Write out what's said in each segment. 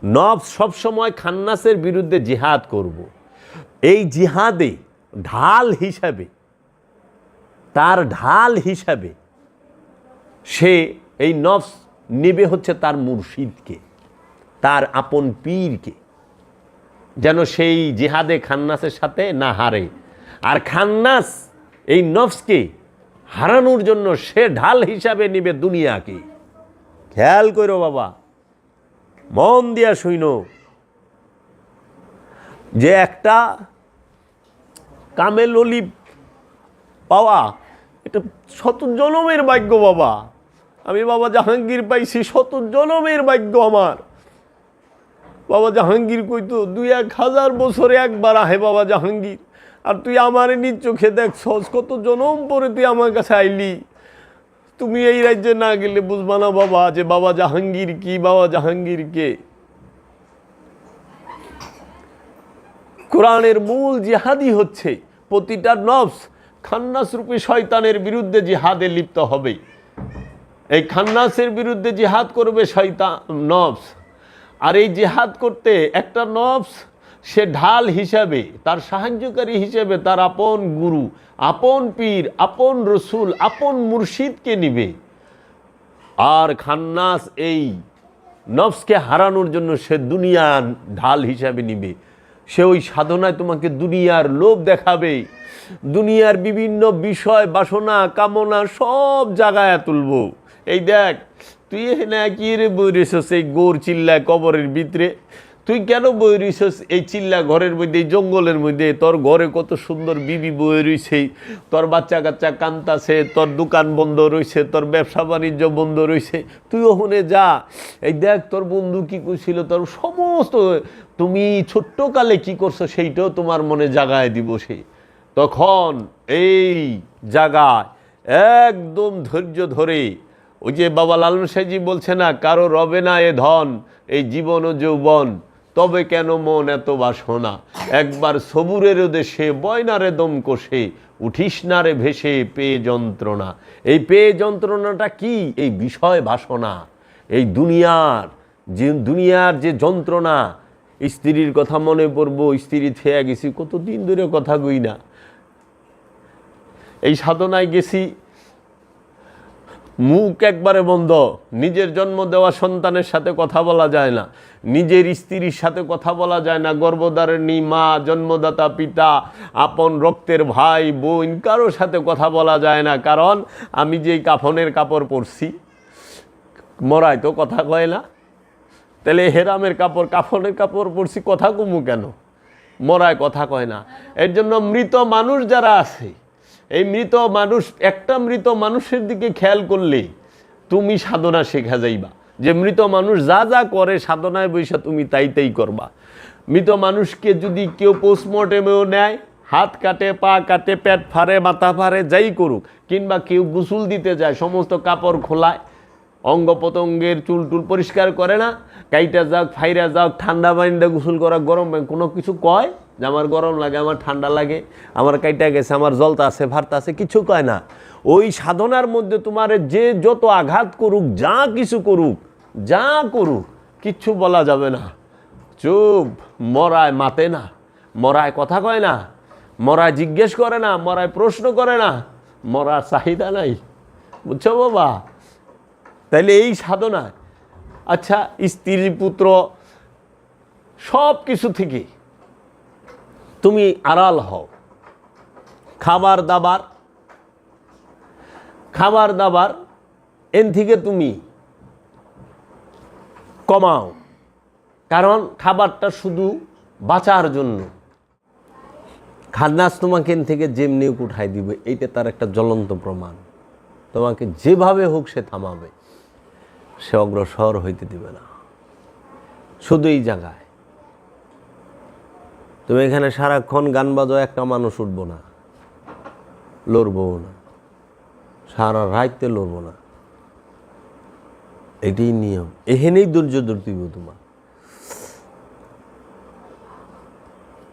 নফস সবসময় খান্নাসের বিরুদ্ধে জিহাদ করব। এই জিহাদে ঢাল হিসাবে, তার ঢাল হিসাবে সে এই নফস নেবে হচ্ছে তার মুর্শিদকে, তার আপন পীরকে, যেন সেই জিহাদে খান্নাসের সাথে না হারে। আর খান্নাস এই নফসকে হারানোর জন্য সে ঢাল হিসাবে নেবে দুনিয়াকে। খেয়াল করো বাবা, মন দিয়া শুইন, যে একটা কামেল অলি পাওয়া এটা শত জনমের ভাগ্য বাবা। আমি বাবা জাহাঙ্গীর পাইছি, শত জনমের ভাগ্য আমার। বাবা জাহাঙ্গীর কইতো 2-1000 বছরে একবার আহে বাবা জাহাঙ্গীর, আর তুই আমার নিজ চোখে দেখছস, কত জনম পরে তুই আমার কাছে আইলি। তুমি এই রাজ্যে না গেলে বুঝবা না বাবা যে বাবা জাহাঙ্গীর কি, বাবা জাহাঙ্গীর কে। কোরআনের মূল জিহাদই হচ্ছে প্রতিটা নফস খান্নাস রূপী শয়তানের বিরুদ্ধে জিহাদে লিপ্ত হবে। এই খান্নাসের বিরুদ্ধে জিহাদ করবে শয়তান নফস। আর এই জিহাদ করতে একটা নফস সে ঢাল হিসাবে, তার সাহায্যকারী হিসেবে তার আপন গুরু, আপন পীর, আপন রসুল, আপন মুর্শিদকে নিবে। আর খান্নাস এই নফসকে হারানোর জন্য সে দুনিয়ার ঢাল হিসাবে নিবে। সে ওই সাধনায় তোমাকে দুনিয়ার লোভ দেখাবে, দুনিয়ার বিভিন্ন বিষয়, বাসনা, কামনা সব জাগায় তুলবো। এই দেখ, তুই না কি রে বই রেছস এই গোর চিল্লায় কবরের ভিতরে? তুই কেন বই রইছস এই চিল্লা ঘরের মধ্যে, এই জঙ্গলের মধ্যে? তোর ঘরে কত সুন্দর বিবি বই রইছে, তোর বাচ্চা কাচ্চা কান্তাছে, তোর দোকান বন্ধ রইছে, তোর ব্যবসা বাণিজ্য বন্ধ রইছে। তুই ওখানে যা, এই দেখ তোর বন্ধু কি করছিল, তোর সমস্ত তুমি ছোট্টকালে কি করছো সেইটাও তোমার মনে জাগায় দিব সে। তখন এই জায়গায় একদম ধৈর্য ধরে, ওই যে বাবা লালন সাহেবজি বলছে না, কারো রবে না এ ধন, এই জীবন ও যৌবন, তবে কেন মন এত বাসনা, একবার সবুরের দেশে বয়নারে দম কষে, উঠিস না রে ভেসে পেয়ে যন্ত্রণা। এই পেয়ে যন্ত্রণাটা কি? এই বিষয় বাসনা, এই দুনিয়ার যে যন্ত্রণা। স্ত্রীর কথা মনে পড়বো, স্ত্রী থেয়া গেছি, কতদিন ধরে কথা কই না। এই সাধনায় গেছি, মুখ একবারে বন্ধ, নিজের জন্ম দেওয়া সন্তানের সাথে কথা বলা যায় না, নিজের স্ত্রীর সাথে কথা বলা যায় না, গর্ভধারিণী মা, জন্মদাতা পিতা, আপন রক্তের ভাই বোন, কারোর সাথে কথা বলা যায় না। কারণ আমি যে কাফনের কাপড় পরছি, মরায় তো কথা কয় না, তাহলে হেরামের কাপড়, কাফনের কাপড় পরছি, কথা কমু কেন? মরায় কথা কয় না। এর জন্য মৃত মানুষ যারা আছে, এই মৃত মানুষ, একটা মৃত মানুষের দিকে খেয়াল করলে তুমি সাধনা শেখা যাইবা, যে মৃত মানুষ যা যা করে সাধনায় বৈশা তুমি তাই তাই করবা। মৃত মানুষকে যদি কেউ পোস্টমর্টেমেও নেয়, হাত কাটে, পা কাটে, পেট ফাড়ে, মাথা ফাড়ে, যাই করুক, কিংবা কেউ গোসল দিতে যায়, সমস্ত কাপড় খোলায়, অঙ্গ প্রত্যঙ্গের চুল টুল পরিষ্কার করে না, কাইটা যাক, ফাইরা যাক, ঠান্ডা পানিটা গোসল করা, গরম পানি, কোনো কিছু কয় যে আমার গরম লাগে, আমার ঠান্ডা লাগে, আমার কাইটা গেছে, আমার জলতা আছে, ভারতা আছে, কিছু কয় না। ওই সাধনার মধ্যে তোমার যে যত আঘাত করুক, যা কিছু করুক, যা করুক, কিচ্ছু বলা যাবে না। চুপ। মরায় মাতে না, মরায় কথা কয় না, মরায় জিজ্ঞেস করে না, মরায় প্রশ্ন করে না, মরার চাহিদা নাই। বুঝছো বাবা? তাইলে এই সাধনায়, আচ্ছা, স্ত্রী পুত্র সব কিছু থেকে তুমি আড়াল হও। খাবার দাবার এন থেকে তুমি কমাও, কারণ খাবারটা শুধু বাঁচার জন্য। খান্নাস তোমাকে এন থেকে যেমনি উঠাই দিবে, এইটা তার একটা জ্বলন্ত প্রমাণ। তোমাকে যেভাবে হোক সে থামাবে, সে অগ্রসর হইতে দিবে না। শুধু এই জায়গায় তুমি এখানে সারাক্ষণ গান বাজো, একটা মানুষ উঠবো না, লড়বো না, সারা রাইতে লড়বো না, এটাই নিয়ম। এখানেই ধৈর্য ধরতে হবে তোমার।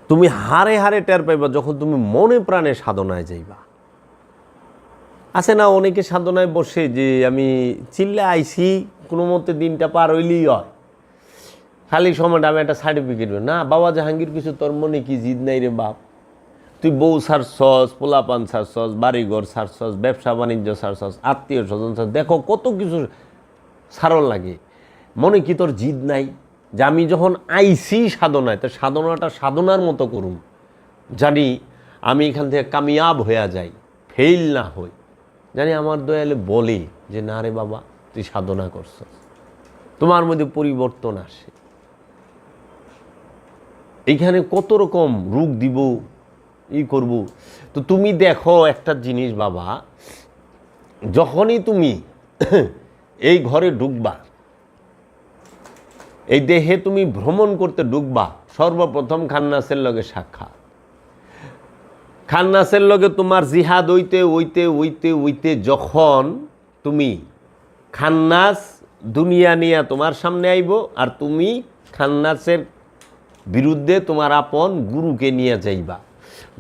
তুমি হারে হারে টের পাইবা যখন তুমি মনে প্রাণে সাধনায় যাইবা। আছে না অনেকে সাধনায় বসে যে আমি চিল্লা আইছি, কোনো মতে দিনটা পার হইলেই হয়, খালি সময়টা আমি একটা সার্টিফিকেট না। বাবা জাহাঙ্গীর কিছু তোর মনে কি জিদ নাই রে বাপ? তুই বউ ছাড়ছস, পোলাপান ছাড়ছস, বাড়িঘর ছাড়ছস, ব্যবসা বাণিজ্য ছাড়ছস, আত্মীয় স্বজন ছাড়, দেখো কত কিছু ছাড়ন লাগে। মনে কি তোর জিদ নাই যে আমি যখন আইসি সাধনায়, তো সাধনাটা সাধনার মতো করুন, জানি আমি এখান থেকে কামিয়াব হয়ে যাই, ফেল না হই। জানি আমার দয়ালে বলে যে না রে বাবা তুই সাধনা করছস, তোমার মধ্যে পরিবর্তন আসে। এইখানে কত রকম রূপ দিব, করব। তো তুমি দেখো একটা জিনিস বাবা, যখনই তুমি এই ঘরে ঢুকবা, এই দেহে তুমি ভ্রমণ করতে ঢুকবা, সর্বপ্রথম খান্নাসের লগে সাক্ষাৎ। খান্নাসের লগে তোমার জিহাদ হইতে হইতে হইতে হইতে যখন তুমি খান্নাস দুনিয়া নিয়ে তোমার সামনে আইব, আর তুমি খান্নাসের বিরুদ্ধে তোমার আপন গুরুকে নিয়ে যাইবা।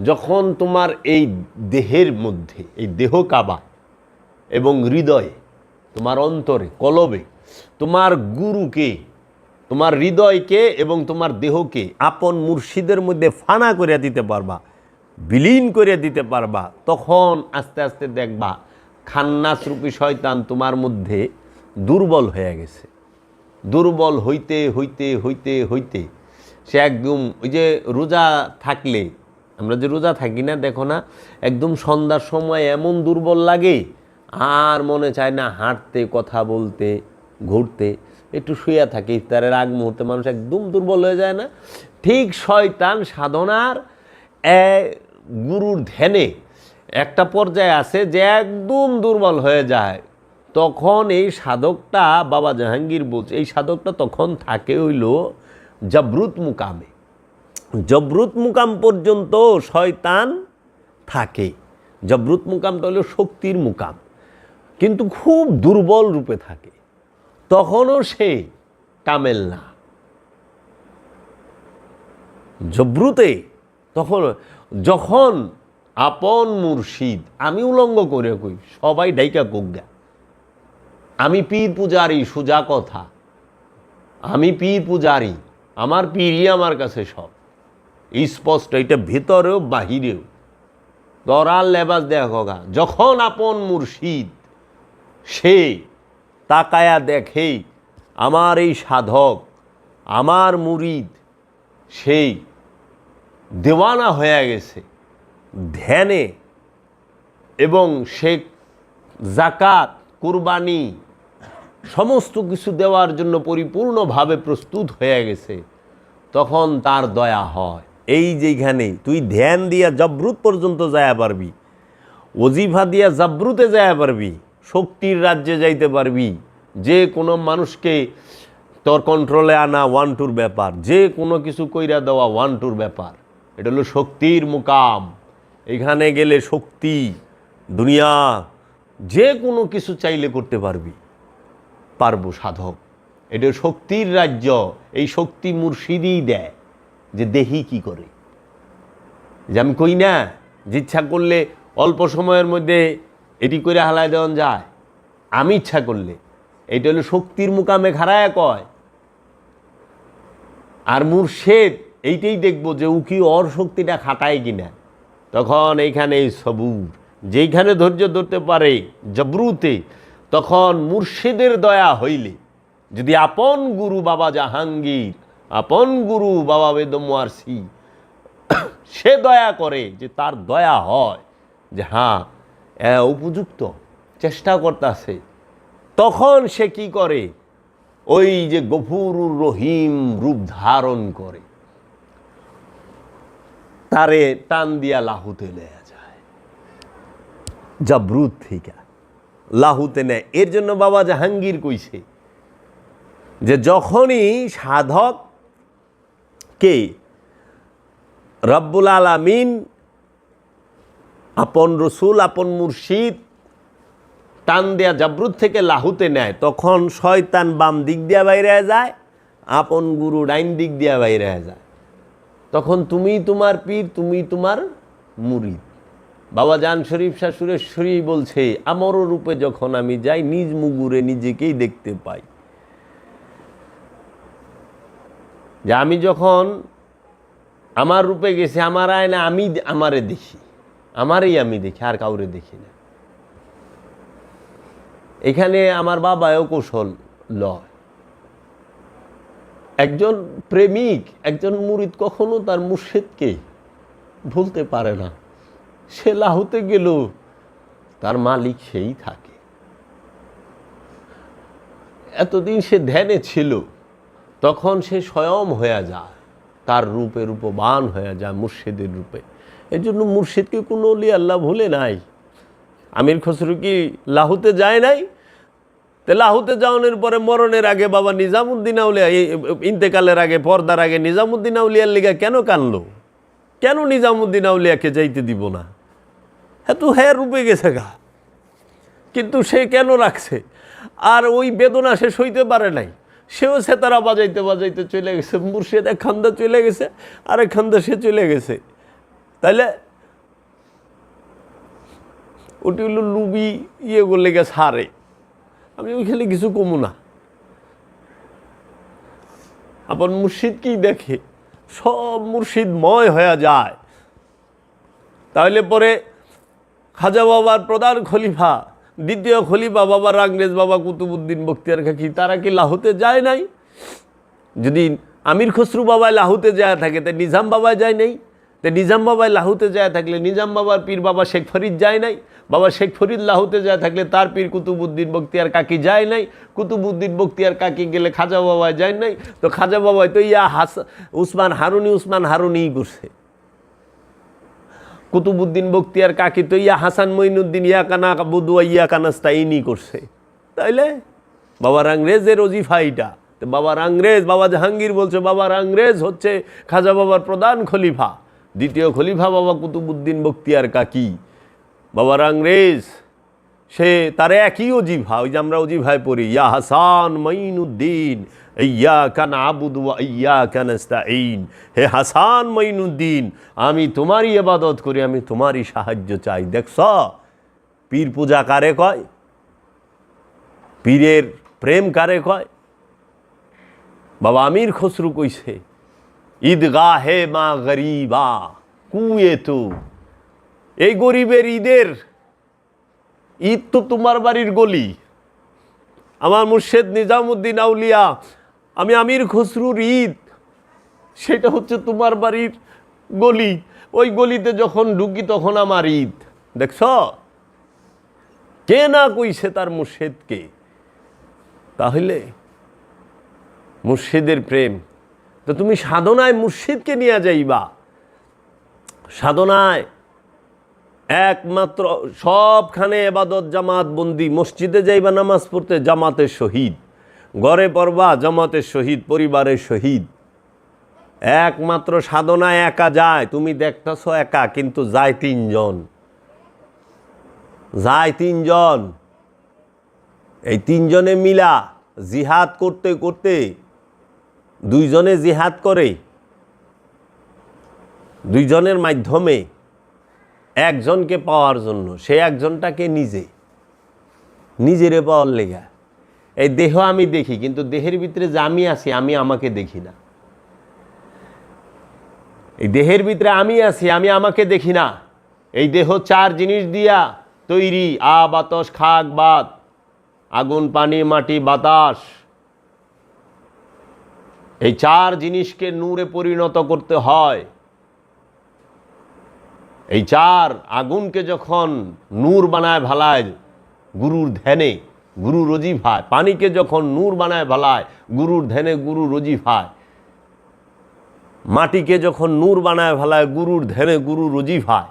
যখন তোমার এই দেহের মধ্যে, এই দেহ কাবা এবং হৃদয়ে, তোমার অন্তরে কলবে তোমার গুরুকে, তোমার হৃদয়কে এবং তোমার দেহকে আপন মুর্শিদের মধ্যে ফানা করে দিতে পারবা, বিলীন করে দিতে পারবা, তখন আস্তে আস্তে দেখবা খান্নাস রূপী শয়তান তোমার মধ্যে দুর্বল হয়ে গেছে। দুর্বল হইতে হইতে হইতে হইতে সে একদম, ওই যে রোজা থাকলে, আমরা যে রোজা থাকি না, দেখো না, একদম সন্ধ্যার সময় এমন দুর্বল লাগে, আর মনে চায় না হাঁটতে, কথা বলতে, ঘুরতে, একটু শুয়ে থাকে। ইফতারের আগ মুহূর্তে মানুষ একদম দুর্বল হয়ে যায় না? ঠিক শয়তান সাধনার গুরুর ধ্যানে একটা পর্যায়ে আছে যে একদম দুর্বল হয়ে যায়। তখন এই সাধকটা, বাবা জাহাঙ্গীর বলছে, এই সাধকটা তখন থাকে হইল জবরুত মুকামে। জবরুত মুকাম পর্যন্ত শয়তান থাকে। জবরুত মুকামটা হলো শক্তির মুকাম, কিন্তু খুব দুর্বল রূপে থাকে। তখনও সে কামেল না। জবরুতে তখন, যখন আপন মুর্শিদ, আমি উলঙ্গ করে কই, সবাই ডাইকা কোগা, আমি পীর পূজারি, সোজা কথা, আমি পীর পূজারি, আমার পীরই আমার কাছে সব স্পষ্ট, এটা ভেতরেও বাহিরেও। দরাল লেবাস দেখোগা, যখন আপন মুর্শিদ সে তাকায়া দেখে আমার এই সাধক, আমার মুরিদ সেই দেওয়ানা হয়ে গেছে ধ্যানে, এবং সে জাকাত, কুরবানি সমস্ত কিছু দেওয়ার জন্য পরিপূর্ণভাবে প্রস্তুত হয়ে গেছে, তখন তার দয়া হয়। এই যেখানে তুই ধ্যান দিয়া জবরুত পর্যন্ত যায়া পারবি, ওজিফা দিয়া জবরুতে যায়া পারবি, শক্তির রাজ্যে যাইতে পারবি। যে কোনো মানুষকে তোর কন্ট্রোলে আনা ওয়ান টুর ব্যাপার, যে কোনো কিছু কইরা দেওয়া ওয়ান টুর ব্যাপার। এটা হলো শক্তির মুকাম। এখানে গেলে শক্তি, দুনিয়া যে কোনো কিছু চাইলে করতে পারবি, পারবো সাধক। এটা শক্তির রাজ্য। এই শক্তি মুর্শিদই দেয়, যে দেহি কি করে। যে আমি কই না যে ইচ্ছা করলে অল্প সময়ের মধ্যে এটি করে হালায় দেওয়া যায়, আমি ইচ্ছা করলে। এটা হলো শক্তির মুকামে খাড়ায় কয়। আর মুর্শেদ এইটাই দেখবো যে ও কি ওর শক্তিটা খাটায় কিনা। তখন এইখানে এই সবুর, যেইখানে ধৈর্য ধরতে পারে জবরুতে, তখন মুর্শিদের দয়া হইলে, যদি আপন গুরু বাবা জাহাঙ্গীর, আপন গুরু বাবা বেদম ওয়ারসি সে দয়া করে, যে তার দয়া হয় যে হ্যাঁ উপযুক্ত, চেষ্টা করতেছে, তখন সে কি করে, ওই যে গফুরুর রহিম রূপ ধারণ করে, তারে টান দিয়া লাহুতে নেয়া যায়, জবরুত থেকে লাহুতে নেয়। এর জন্য বাবা জাহাঙ্গীর কইছে যে যখনই সাধককে রব্বুল আলামিন, আপন রসুল, আপন মুর্শিদ টান দেয়া জবরুত থেকে লাহুতে নেয়, তখন শয়তান বাম দিক দিয়া বাইরে যায়, আপন গুরু ডাইন দিক দিয়া বাইরে যায়। তখন তুমি তোমার পীর, তুমি তোমার মুরিদ। বাবা জান শরীফ শাহ সুরেশ্বরী বলছে, আমর রূপে যখন আমি যাই, নিজ মুগুরে নিজেকেই দেখতে পাই। যে আমি যখন আমার রূপে গেছি, আমার আয়না আমি আমারে দেখি, আমারই আমি দেখি, আর কাউরে দেখি না। এখানে আমার বাবাও কৌশল লয়। একজন প্রেমিক, একজন মুরিদ কখনো তার মুর্শিদকে ভুলতে পারে না। সে লাহুতে গেল, তার মালিক সেই থাকে। এতদিন সে ধ্যানে ছিল, তখন সে স্বয়ং হয়ে যায়, তার রূপে রূপবান হয়ে যায় মুর্শিদের রূপে। এর জন্য মুর্শিদকে কোনো অলি আল্লাহ ভুলে নাই। আমির খসরু কি লাহুতে যায় নাই? তো লাহুতে যাওয়ানোর পরে মরণের আগে বাবা নিজামুদ্দিন আউলিয়া, ইন্তেকালের আগে, পর্দার আগে নিজামুদ্দিন আউলিয়ার লিগা কেন কানলো? কেন নিজামুদ্দিন আউলিয়াকে যাইতে দিব না? হ্যাঁ, তো হ্যাঁ রূপে গেছে গা, কিন্তু সে কেন রাখছে? আর ওই বেদনা সে সইতে পারে নাই, সেও সেতারা বাজাইতে বাজাইতে চলে গেছে। মুর্শিদ এক খান্দা চলে গেছে, আরেক খান্দা সে চলে গেছে। তাইলে ওটি হলো লুবি ইয়ে করলে গেছে হারে। আমি ওইখানে কিছু কমু না। আপন মুর্শিদকেই দেখে সব মুর্শিদময় হয়ে যায়। তাহলে পরে খাজা বাবার প্রধান খলিফা, দ্বিতীয় খলিফা বাবা রাংরেজ বাবা কুতুবউদ্দিন বখতিয়ার খাকি, তারা কি লাহুতে যায় নাই? যদি আমির খসরু বাবায় লাহুতে যায় থাকে, তা নিজাম বাবায় যায় নাই? তো নিজাম বাবায় লাহুতে যায় থাকলে নিজাম বাবার পীর বাবা শেখ ফরিদ যায় নাই? বাবা শেখ ফরিদ লাহুতে যায় থাকলে তার পীর কুতুবউদ্দিন বখতিয়ার কাকি যায় নাই? কুতুবউদ্দিন বখতিয়ার কাকি গেলে খাজা বাবায় যায় নাই? তো খাজা বাবায় তো উসমান হারুনিই করছে। কুতুবউদ্দিন বখতিয়ার কাকি তো হাসান মঈনুদ্দিন কানা বুদুয়া কানাস্তাইনি করছে। তাইলে বাবার আংরেজের ওজিফা এইটা। তো বাবার আংরেজ, বাবা জাহাঙ্গীর বলছে বাবার আংরেজ হচ্ছে খাজা বাবার প্রধান খলিফা, দ্বিতীয় খলিফা বাবা কুতুবউদ্দিন বখতিয়ার কাকি। বাবার আংরেজ সে তার একই ওজিফা, ওই যে আমরা ওজিফায় পড়ি, ইয়া হাসান মঈনুদ্দিন ইয়্যাকা না'বুদু ওয়া ইয়্যাকা নাস্তাঈন। হে হাসান মঈনুদ্দিন, আমি তোমারই ইবাদত করি, আমি তোমারই সাহায্য চাই। দেখছ পীর পূজা কারে কয়? পীরের প্রেম কারে কয়? বাবা আমির খসরু কইছে, ঈদগাহে মা গরিবা কুয়ে তো। এই গরিবের ঈদের ঈদ তো তোমার বাড়ির গলি। আমার মুর্শেদ নিজামুদ্দিন আউলিয়া, আমি আমির খসরুর ঈদ, সেটা হচ্ছে তোমার বাড়ির গলি। ওই গলিতে যখন ঢুকি তখন আমার ঈদ। দেখছ কে না কইছে তার মুর্শেদকে? তাহলে মুর্শিদের প্রেম তো তুমি সাধনায় মুর্শিদকে নিয়ে যাইবা। সাধনায় একমাত্র সবখানে এবাদত জামাত বন্দি। মসজিদে যাইবা নামাজ পড়তে, জামাতের শহীদ। ঘরে পড়বা, জামাতের শহীদ, পরিবারের শহীদ। একমাত্র সাধনায় একা যায়, তুমি দেখতেছ একা, কিন্তু যায় তিনজন। যায় তিনজন। এই তিনজনে মিলা জিহাদ করতে করতে দুইজনে জিহাদ করে, দুইজনের মাধ্যমে একজনকে পাওয়ার জন্য। সে একজনটাকে নিজেরে পাওয়ার লেগা। এই দেহ আমি দেখি, কিন্তু দেহের ভিতরে যে আমি আছি, আমি আমাকে দেখি না। এই দেহের ভিতরে আমি আছি, আমি আমাকে দেখি না। এই দেহ চার জিনিস দিয়া তৈরি, বাতাস, খাক, বাত, আগুন, পানি, মাটি, বাতাস। এই চার জিনিসকে নূরে পরিণত করতে হয়। এই চার আগুনকে যখন নূর বানায় ভালায় গুরুর ধ্যানে, গুরুর ওজিফায়, পানিকে যখন নূর বানায় ভালায় গুরুর ধ্যানে, গুরুর ওজিফায়, মাটিকে যখন নূর বানায় ভালায় গুরুর ধ্যানে, গুরুর ওজিফায়,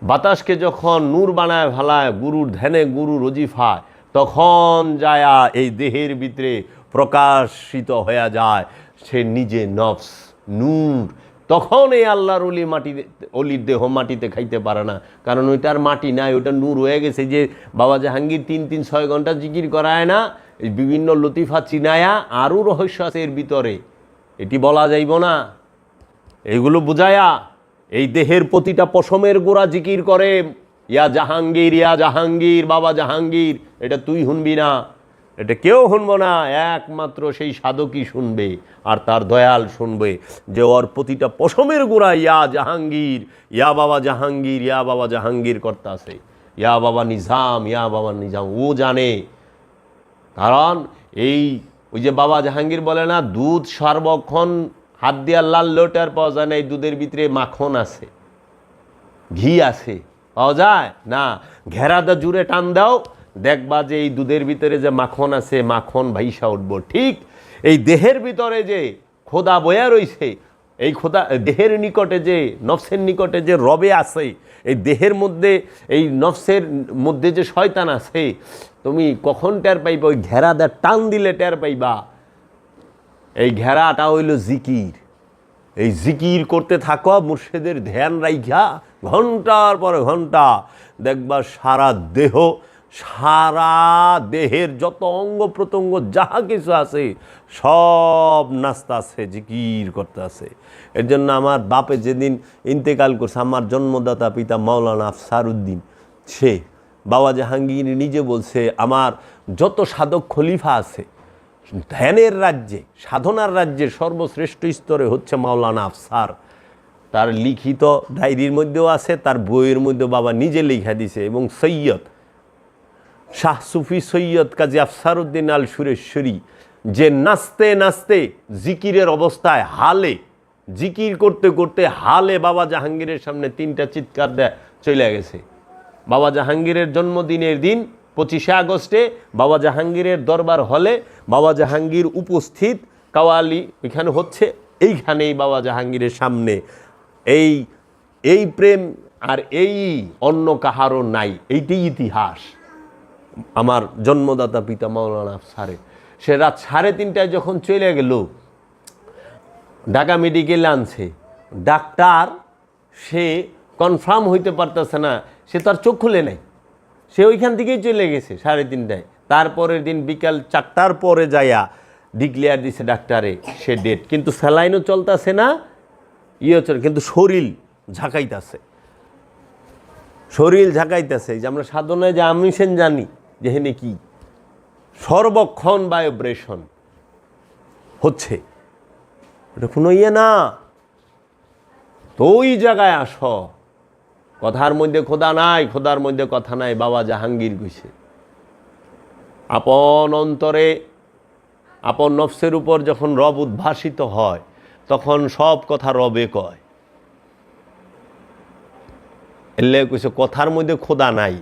বাতাসকে যখন নূর বানায় ভালায় গুরুর ধ্যানে, গুরুর ওজিফায়, তখন যায়া এই দেহের ভিতরে প্রকাশিত হয়ে যায় সে নিজে নফস, নূর। তখন এই আল্লাহর অলি অলির দেহ মাটিতে খাইতে পারে না, কারণ ওইটার মাটি নাই, ওইটা নূর হয়ে গেছে। যে বাবা জাহাঙ্গীর 3-6 ঘন্টা জিকির করায় না, এই বিভিন্ন লতিফা চিনায়া আরও রহস্য আছে এর ভিতরে, এটি বলা যাইব না। এইগুলো বুঝায়া এই দেহের প্রতিটা পশমের গোড়া জিকির করে, ইয়া জাহাঙ্গীর, ইয়া জাহাঙ্গীর, বাবা জাহাঙ্গীর। এটা তুই শুনবি না, এটা কেউ শুনবো না, একমাত্র সেই সাধকই শুনবে আর তার দয়াল শুনবে যে ওর প্রতিটা পশমের গোড়া ইয়া জাহাঙ্গীর, ইয়া বাবা জাহাঙ্গীর, ইয়া বাবা জাহাঙ্গীর করতে আছে, ইয়া বাবা নিজাম, ইয়া বাবা নিজাম। ও জানে, কারণ ওই যে বাবা জাহাঙ্গীর বলে না, দুধ সর্বক্ষণ হাত দিয়া লাল লোটার পাওয়া যায় না, এই দুধের ভিতরে মাখন আছে, ঘি আছে, পাওয়া যায় না। ঘেরাদা জুড়ে টান দাও, দেখবা যে এই দুধের ভিতরে যে মাখন আছে, মাখন ভাইসা উঠব। ঠিক এই দেহের ভিতরে যে খোদা বয়া রইছে, এই খোদা দেহের নিকটে যে নফসের নিকটে যে রবে আছে, এই দেহের মধ্যে এই নফসের মধ্যে যে শয়তান আছে, তুমি কখন টের পাইবা? ওই ঘেরাদা টান দিলে টের পাইবা। এই ঘেরাটা হইল জিকির। এই জিকির করতে থাকো, মুর্শিদের ধ্যান রাইখা ঘন্টার পর ঘন্টা, দেখবা সারা দেহের যত অঙ্গ প্রত্যঙ্গ যাহা কিছু আছে সব নাস্তা আছে, জিকির করতে আছে। এর জন্য আমার বাপে যেদিন ইন্তেকাল করছে, আমার জন্মদাতা পিতা মাওলানা আফসারউদ্দিন, সে বাবা জাহাঙ্গীর নিজে বলছে, আমার যত সাধক খলিফা আছে ধ্যানের রাজ্যে, সাধনার রাজ্যের সর্বশ্রেষ্ঠ স্তরে হচ্ছে মাওলানা আফসার। তার লিখিত ডায়েরির মধ্যেও আছে, তার বইয়ের মধ্যেও বাবা নিজে লিখা দিছে। এবং সৈয়দ শাহ সুফি সৈয়দ কাজী আফসারউদ্দিন আল সুরেশ্বরী, যে নাচতে নাচতে জিকিরের অবস্থায় হালে, জিকির করতে করতে হালে বাবা জাহাঙ্গীরের সামনে 3টা চিৎকার দেয় চলে গেছে। বাবা জাহাঙ্গীরের জন্মদিনের দিন 25শে আগস্টে বাবা জাহাঙ্গীরের দরবার হলে বাবা জাহাঙ্গীর উপস্থিত, কাওয়ালি এখানে হচ্ছে, এইখানেই বাবা জাহাঙ্গীরের সামনে এই প্রেম আর এই অন্য কাহারও নাই। এইটাই ইতিহাস আমার জন্মদাতা পিতা মাওলানা আফসারের। সে রাত 3:30টায় যখন চলে গেল, ঢাকা মেডিকেলে আনছে ডাক্তার, সে কনফার্ম হইতে পারতেছে না, সে তার চোখ খুলে নাই, সে ওইখান থেকেই চলে গেছে 3:30টায়। তারপরের দিন বিকাল 4টার পরে যাইয়া ডিক্লেয়ার দিছে ডাক্তারে সে ডেট, কিন্তু স্যালাইনও চলতেছে না, চলে, কিন্তু শরীর ঝাঁকাইতেছে, শরীর ঝাঁকাইতেছে। যে আমরা সাধনায় যে আমিষেন জানি যে হেনে কি সর্বক্ষণ ভাইব্রেশন হচ্ছে, এটা কোনো না। তো ওই জায়গায় আসো, কথার মধ্যে খোদা নাই, খোদার মধ্যে কথা নাই। বাবা জাহাঙ্গীর কইছে, আপন অন্তরে আপন নফসের উপর যখন রব উদ্ভাসিত হয়, তখন সব কথা রবে কয়। এলে কইছে কথার মধ্যে খোদা নাই,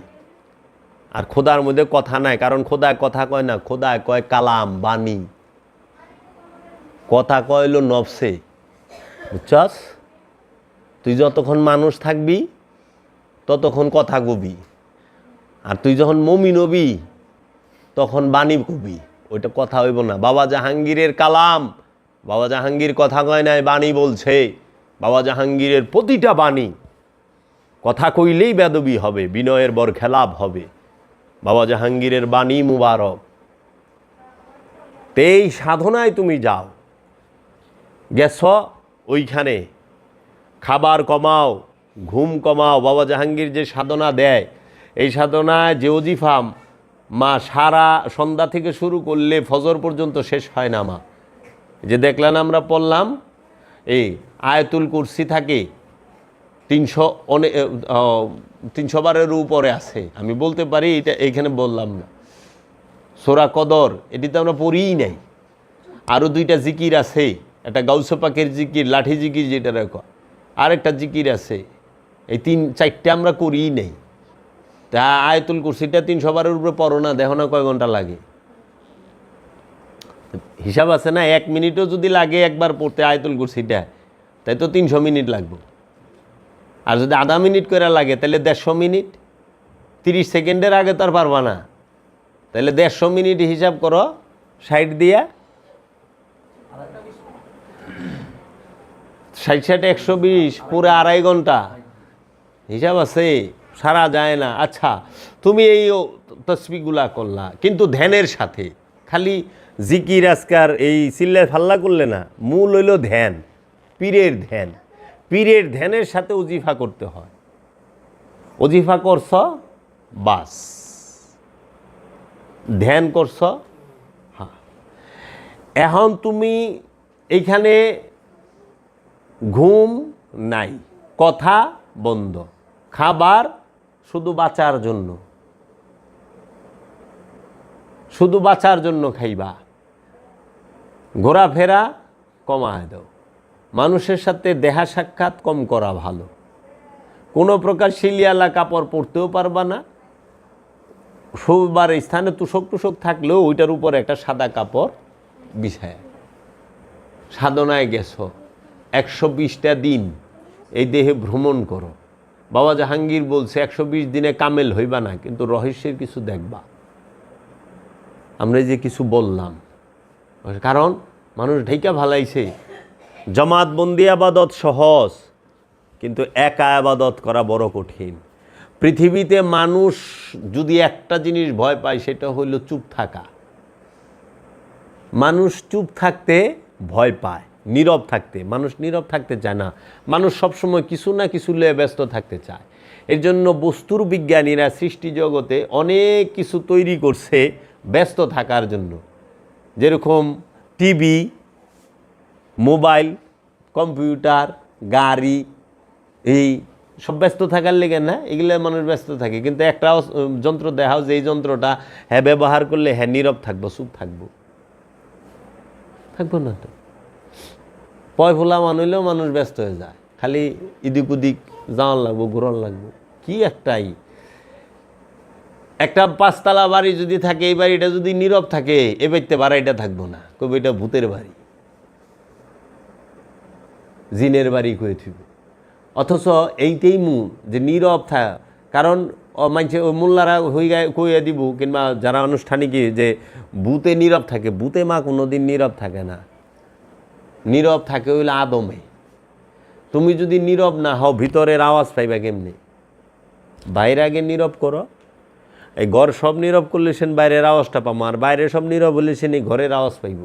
আর খোদার মধ্যে কথা নাই, কারণ খোদায় কথা কয় না, খোদায় কয় কালাম, বাণী। কথা কয়লো নফসে, বুঝছস? তুই যতক্ষণ মানুষ থাকবি ততক্ষণ কথা কবি, আর তুই যখন মুমিন হবি তখন বাণী কবি, ওইটা কথা হইব না। বাবা জাহাঙ্গীরের কালাম, বাবা জাহাঙ্গীর কথা কয় নাই, বাণী বলছে। বাবা জাহাঙ্গীরের প্রতিটা বাণী, কথা কইলেই বেদবি হবে, বিনয়ের বর খেলাপ হবে। বাবা জাহাঙ্গীরের বাণী মুবারক। এই সাধনায় তুমি যাও, গেছ ওইখানে, খাবার কমাও, ঘুম কমাও। বাবা জাহাঙ্গীর যে সাধনা দেয়, এই সাধনায় যে ওজিফা মা সারা সন্ধ্যা থেকে শুরু করলে ফজর পর্যন্ত শেষ হয় না। মা যে দেখলেন আমরা পড়লাম, এই আয়াতুল কুরসি থাকে 300 বারের উপরে আছে, আমি বলতে পারি, এটা এইখানে বললাম না। সূরা কদর এটি তো আমরা পড়িই নাই। আরও 2টা জিকির আছে, একটা গাউসে পাকের জিকির, লাঠি জিকির যেটা রেখো, আরেকটা জিকির আছে। এই 3-4টা আমরা করিই নেই। তা আয়াতুল কুরসিটা 300 বারের উপরে পড়ো না, দেখো না কয় ঘন্টা লাগে, হিসাব আছে না? 1 মিনিটও যদি লাগে একবার পড়তে আয়াতুল কুরসিটা, তাই তো 300 মিনিট লাগবে। আর যদি আধা মিনিট করে লাগে তাহলে 150 মিনিট। 30 সেকেন্ডের আগে তো আর পারবা না, তাহলে 150 মিনিট হিসাব করো 60 দিয়া, 60 120, পুরো 2.5 ঘন্টা হিসাব আছে, সারা যায় না। আচ্ছা, তুমি এই তসবিহগুলা করলা, কিন্তু ধ্যানের সাথে, খালি জিকির আজকার এই চিল্লা ফাল্লা করলে না, মূল হইল ধ্যান, পীরের ধ্যান। পীরের ধ্যানের সাথে ওজিফা করতে হয়। ওজিফা করছ, বাস ধ্যান করছ, এখন তুমি এইখানে ঘুম নাই, কথা বন্ধ, খাবার শুধু বাঁচার জন্য, শুধু বাঁচার জন্য খাইবা, ঘোরাফেরা কমায় দাও, মানুষের সাথে দেখা সাক্ষাৎ কম করা ভালো, কোনো প্রকার শিলিয়ালা কাপড় পরতেও পারবা না, শোবার স্থানে তুষক টুসক থাকলেও ওইটার উপর একটা সাদা কাপড় বিছায়। সাধনায় গেছো, 120টা দিন এই দেহে ভ্রমণ করো। বাবা জাহাঙ্গীর বলছে 120 দিনে কামেল হইবা না, কিন্তু রহস্যের কিছু দেখবা। আমরা যে কিছু বললাম, কারণ মানুষ ঢেকা ভালাইছে জামাতবন্দি আবাদত সহজ, কিন্তু একা আবাদত করা বড় কঠিন। পৃথিবীতে মানুষ যদি একটা জিনিস ভয় পায় সেটা হইল চুপ থাকা। মানুষ চুপ থাকতে ভয় পায়, নীরব থাকতে। মানুষ নীরব থাকতে চায় না, মানুষ সবসময় কিছু না কিছু নিয়ে ব্যস্ত থাকতে চায়। এর জন্য বস্তুর বিজ্ঞানীরা সৃষ্টি জগতে অনেক কিছু তৈরি করছে ব্যস্ত থাকার জন্য, যেরকম টিভি, মোবাইল, কম্পিউটার, গাড়ি, এই সব ব্যস্ত থাকার লেগে না, এগুলো মানুষ ব্যস্ত থাকে। কিন্তু একটা যন্ত্র দেখাও যে এই যন্ত্রটা হ্যাঁ ব্যবহার করলে হ্যাঁ নীরব থাকবো, চুপ থাকবো, থাকবো না তো। পয় ফোলা মানইলেও মানুষ ব্যস্ত হয়ে যায়, খালি ইদিক উদিক যাওয়ার লাগবো, ঘুরার লাগবো। কি একটাই একটা 5 তলা বাড়ি যদি থাকে, এই বাড়িটা যদি নীরব থাকে, এ বাড়িতে বাড়াইটা থাকবো না, কবে এটা ভূতের বাড়ি, জিনের বাড়ি কয়ে থিব। অথচ এইটাই মূল যে নীরব থাকা। কারণ মানছে ওই মোল্লারা কইয়া দিব, কিংবা যারা আনুষ্ঠানিক যে ভূতে নীরব থাকে, ভূতে মা কোনোদিন নীরব থাকে না। নীরব থাকে হইলে আদমে। তুমি যদি নীরব না হও, ভিতরের আওয়াজ পাইবা কেমনি? বাইরে আগে নীরব করো। এই ঘর সব নীরব করলে সেন বাইরের আওয়াজটা পাবো, আর বাইরে সব নীরব হলে সেন এই ঘরের আওয়াজ পাইব।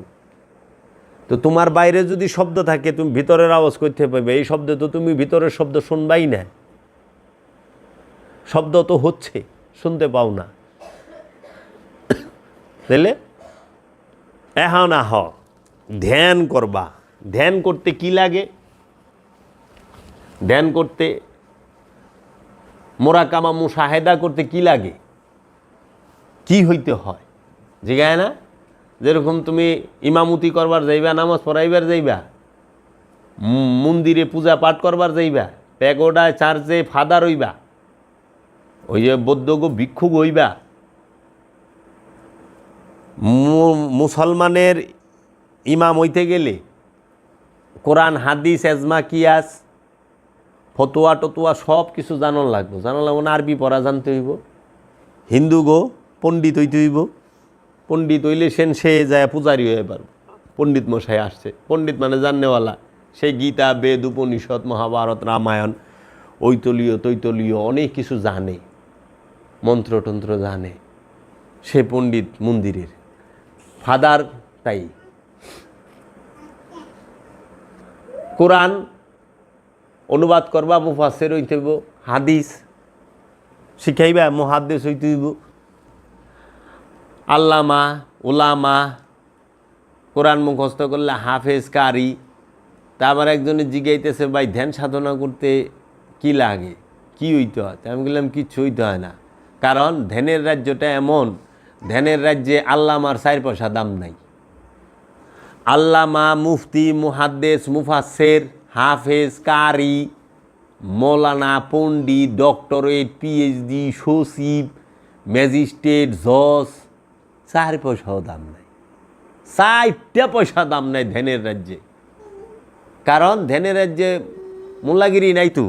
তো তোমার বাইরে যদি শব্দ থাকে, তুমি ভিতরের আওয়াজ করতে পাইবে। এই শব্দে তো তুমি ভিতরের শব্দ শুনবাই না, শব্দ তো হচ্ছে, শুনতে পাও না। তাহলে এখন আহ ধ্যান করবা। ধ্যান করতে কি লাগে? ধ্যান করতে, মোরাকামা মুশাহেদা করতে কি লাগে, কি হইতে হয় জিগায় না? যেরকম তুমি ইমামতি করবার যাইবা, নামাজ পড়াইবার যাইবা, মন্দিরে পূজা পাঠ করবার যাইবা, প্যাগোডায় চার্চে ফাদার হইবা, ওই যে বৌদ্ধ ভিক্ষুক হইবা, মুসলমানের ইমাম হইতে গেলে কোরআন, হাদিস, এজমা, কিয়াস, ফতোয়া টতোয়া সব কিছু জানার লাগবো। জানার লাগবো না, আরবি পড়া জানতে হইব। হিন্দু গো পণ্ডিত হইতে হইব। পণ্ডিত হইলে সে যায় পূজারি হয়ে পারব। পণ্ডিত মশাই আসছে, পণ্ডিত মানে জাননেওয়ালা। সেই গীতা, বেদ, উপনিষদ, মহাভারত, রামায়ণ, ঐতলীয় তৈতলীয় অনেক কিছু জানে, মন্ত্রতন্ত্র জানে, সে পণ্ডিত মন্দিরের ফাদার। তাই কোরআন অনুবাদ করবা, মুফাসসির হইতে হইব। হাদিস শিখাইবা, মুহাদ্দিস হইতে হইব। আল্লামা, উলামা, কোরআন মুখস্থ করলে হাফেজ, কারি। তা আবার একজনে জিগাইতেছে, ভাই ধ্যান সাধনা করতে কি লাগে, কি হইতে হয়? আমি বললাম কিচ্ছু হইতে হয় না। কারণ ধ্যানের রাজ্যটা এমন, ধ্যানের রাজ্যে আল্লামার 4 পয়সা দাম নাই। আল্লামা, মুফতি, মুহাদ্দিস, মুফাসসির, হাফেজ, কারি, মৌলানা, পণ্ডিত, ডক্টরেট, পিএইচডি, সচিব, ম্যাজিস্ট্রেট, জজ, 4 পয়সাও দাম নাই। 4টা পয়সা দাম নাই ধ্যানের রাজ্যে। কারণ ধ্যানের রাজ্যে মোল্লাগিরি নাই তো।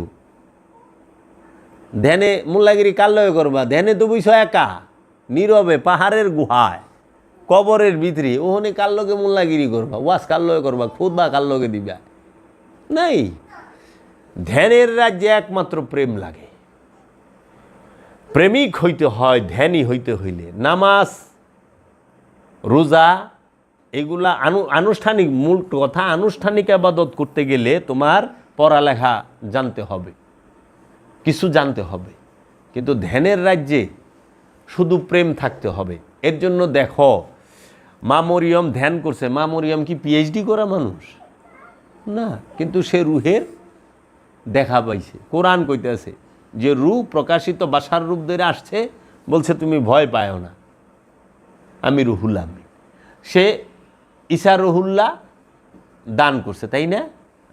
ধ্যানে মোল্লাগিরি কার লয়ে করবা? ধ্যানে তো বইছ একা, নীরবে, পাহাড়ের গুহায়, কবরের ভিতরে। ওখানে কার লগে মোল্লাগিরি করবা? ওয়াজ কার লগে করবা? খুতবা কার লগে দিবা? নাই। ধ্যানের রাজ্যে একমাত্র প্রেম লাগে। প্রেমিক হইতে হয় ধ্যানী হইতে হইলে। নামাজ, রোজা, এগুলা আনুষ্ঠানিক, মূল কথা আনুষ্ঠানিক ইবাদত করতে গেলে তোমার পড়ালেখা জানতে হবে, কিছু জানতে হবে। কিন্তু ধ্যানের রাজ্যে শুধু প্রেম থাকতে হবে। এর জন্য দেখো, মা মরিয়ম ধ্যান করছে, মা মরিয়ম কি পিএইচডি করা মানুষ না, কিন্তু সে রুহের দেখা পাইছে। কোরআন কইতেছে যে রূহ প্রকাশিত বাসার রূপ ধরে আসছে, বলছে তুমি ভয় পাও না, আমি রুহুল আমিন। সে ঈসা রুহুল্লাহ দান করছে, তাই না?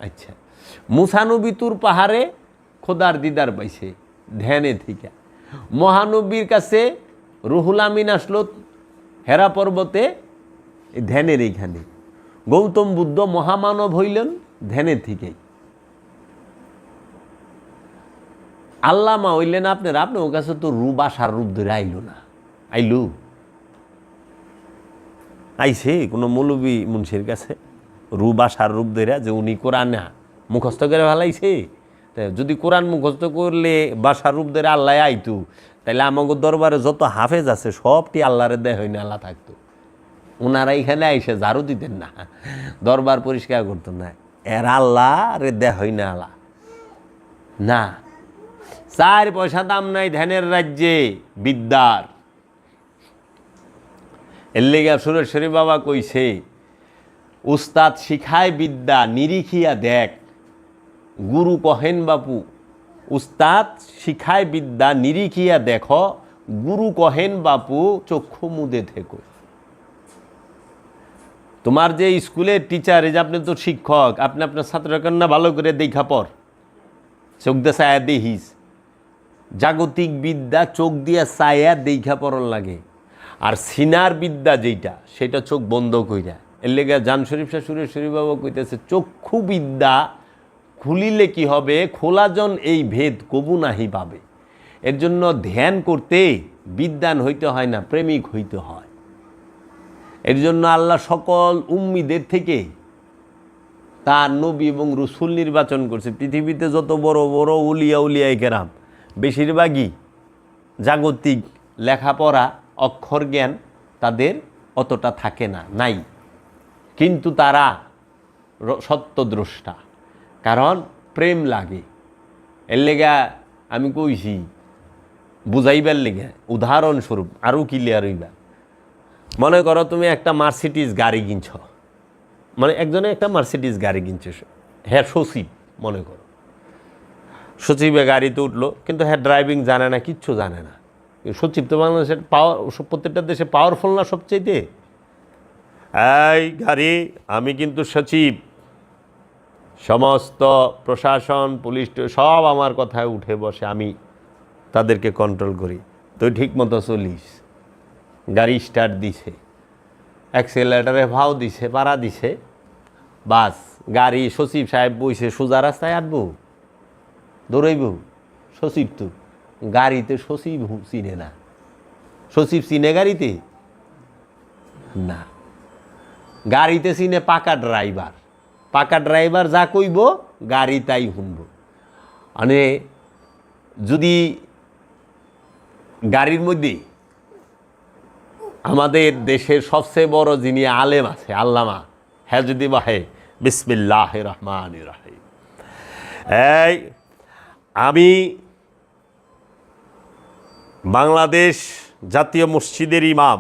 আচ্ছা, মুসা নবী তুর পাহাড়ে খোদার দিদার পাইছে ধ্যানে থেকে। মহানবীর কাছে রুহুল আমিন আসলো হেরা পর্বতে ধ্যানের এইখানে। গৌতম বুদ্ধ মহামানব হইলেন ধ্যানের থেকেই। আল্লামা হইলেন আপনার ওর কাছে তো রূপ আসার রূপ ধরে আইলো না, আইলু আইছে কোনো মৌলবী মুন্সির কাছে রূপ আসার রূপ ধরে যে উনি কোরআন মুখস্থ করে ভালাইছে? তাই যদি কোরআন মুখস্থ করলে বাসার রূপ ধরে আল্লাহ আইতু, তাহলে আমাকে দরবারে যত হাফেজ আছে সবটি আল্লাহরে দেয় হয়নি, আল্লাহ থাকতো। ওনারা এখানে আইসে ঝাড়ু দিতেন না, দরবার পরিষ্কার করতেন না, এর আল্লাহ রে দেয় হয় না আল্লাহ না। 4 পয়সা দাম নাই ধ্যানের রাজ্যে বিদ্যার। এর লেগে সুরেশ্বরী বাবা কইছে, উস্তাদ শিখায় বিদ্যা নিরিখিয়া দেখ, গুরু কহেন বাপু। উস্তাদ শিখায় বিদ্যা নিরিখিয়া দেখো, গুরু কহেন বাপু চক্ষু মুদে থেকো। তোমার যে স্কুলের টিচার, এই যে আপনি তো শিক্ষক, আপনি আপনার ছাত্রকন্যা ভালো করে দেখা পর, চোখ দিয়ে ছায়া দেখিস। জাগতিক বিদ্যা চোখ দিয়ে ছায়া দেখা পড়ন লাগে, আর সিনার বিদ্যা যেটা সেটা চোখ বন্ধ কইরা। এর লেগে জান শরীফ শাহ সুরেশ্বরী বাবা কইতেছে, চক্ষু বিদ্যা খুলিলে কি হবে, খোলাজন এই ভেদ কবু নাহি পাবে। এর জন্য ধ্যান করতে বিদ্বান হইতে হয় না, প্রেমিক হইতে হয়। এর জন্য আল্লাহ সকল উম্মিদের থেকে তার নবী এবং রসুল নির্বাচন করছে। পৃথিবীতে যত বড় বড় উলিয়াই কেরাম বেশিরভাগই জাগতিক লেখাপড়া অক্ষর জ্ঞান তাদের অতটা থাকে না, নাই, কিন্তু তারা সত্যদ্রষ্টা, কারণ প্রেম লাগে। এর লেগা আমি কইছি বুঝাইবার লেগে উদাহরণস্বরূপ আরও ক্লিয়ার হইবা। মনে করো তুমি একটা মার্সিডিজ গাড়ি কিনছ, মানে একজনে একটা মার্সিডিজ গাড়ি কিনছে, হ্যাঁ সচিব, মনে করো সচিবে গাড়িতে উঠলো, কিন্তু হ্যাঁ ড্রাইভিং জানে না, কিচ্ছু জানে না। সচিব তো বাংলাদেশের প্রত্যেকটা দেশে পাওয়ারফুল না সবচেয়ে। এই গাড়ি, আমি কিন্তু সচিব, সমস্ত প্রশাসন পুলিশ সব আমার কথায় উঠে বসে, আমি তাদেরকে কন্ট্রোল করি, তুই ঠিক মতো চলিস। গাড়ি স্টার্ট দিছে, অ্যাক্সেলারেটারে ভাও দিছে, পাড়া দিছে, বাস গাড়ি, সচিব সাহেব বইছে, সোজা রাস্তায় আটবো, দৌড়াইব। সচিব তো গাড়িতে সচিব চিনে না, সচিব চিনে গাড়িতে না, গাড়িতে চিনে পাকা ড্রাইভার। পাকা ড্রাইভার যা কইব গাড়ি তাই শুনব। মানে যদি গাড়ির মধ্যে আমাদের দেশের সবচেয়ে বড় যিনি আলেম আছে, আল্লামা, হ্যাঁ যদি বাহে বিসমিল্লাহির রহমানির রহিম। এই আমি বাংলাদেশ জাতীয় মসজিদের ইমাম,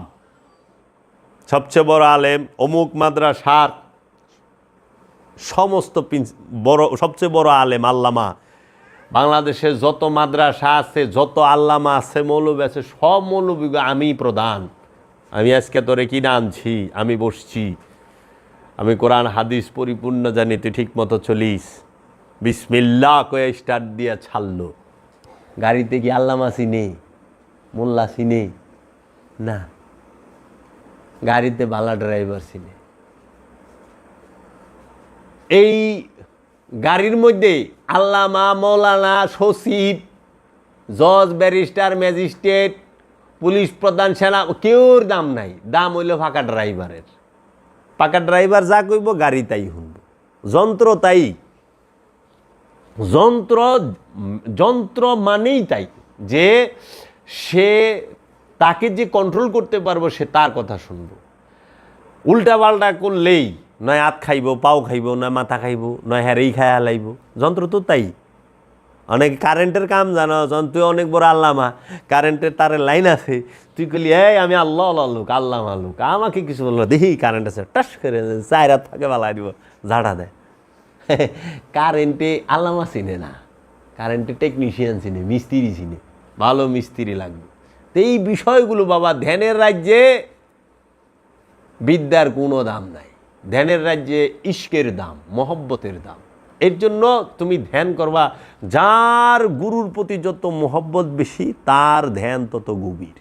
সবচেয়ে বড় আলেম, অমুক মাদ্রাসার সমস্ত বড় সবচেয়ে বড় আলেম আল্লামা, বাংলাদেশে যত মাদ্রাসা আছে, যত আল্লামা আছে, মৌলবী আছে, সব মৌলবী আমি প্রধান। আমি আজকে তোরে কিনে আনছি, আমি বসছি, আমি কোরআন হাদিস পরিপূর্ণ জানি, তুই ঠিক মতো চলিস। বিসমিল্লাহ কয়ে স্টার্ট দিয়া ছাড়লো। গাড়িতে কি আল্লামা চিনে, মোল্লা চিনে না, গাড়িতে ভালো ড্রাইভার চিনে। এই গাড়ির মধ্যে আল্লামা, মৌলানা, সচিব, জজ, ব্যারিস্টার, ম্যাজিস্ট্রেট, পুলিশ প্রধান, সেনা, কেউর দাম নাই, দাম হইল ফাঁকা ড্রাইভারের। পাকা ড্রাইভার যা কইব গাড়ি তাই শুনব, যন্ত্র তাই, যন্ত্র মানেই তাই, যে সে তাকে যে কন্ট্রোল করতে পারবো সে তার কথা শুনব। উল্টা পাল্টা করলেই নয় হাত খাইব, পাও খাইব, নয় মাথা খাইব, নয় হ্যারেই খায়া লাইব, যন্ত্র তো তাই। অনেক কারেন্টের কাম জানো, তুই অনেক বড় আল্লামা, কারেন্টের তারের লাইন আছে, তুই কইলি এই আমি আল্লাহ আল্লুক আল্লাহ আল্লুক, আমাকে কিছু বললো দেখি কারেন্ট আছে, টাস করে 4 রাত থাকে বালাই দিব, ঝাড়া দেয়। কারেন্টে আল্লামা চিনে না, কারেন্টে টেকনিশিয়ান চিনে, মিস্ত্রি চিনে, ভালো মিস্ত্রি লাগবে। তো এই বিষয়গুলো বাবা, ধ্যানের রাজ্যে বিদ্যার কোনো দাম নাই, ধ্যানের রাজ্যে ইশকের দাম, মহব্বতের দাম। এর জন্য তুমি ধ্যান করবা, যার গুরুর প্রতি যত মহব্বত বেশি তার ধ্যান তত গভীর।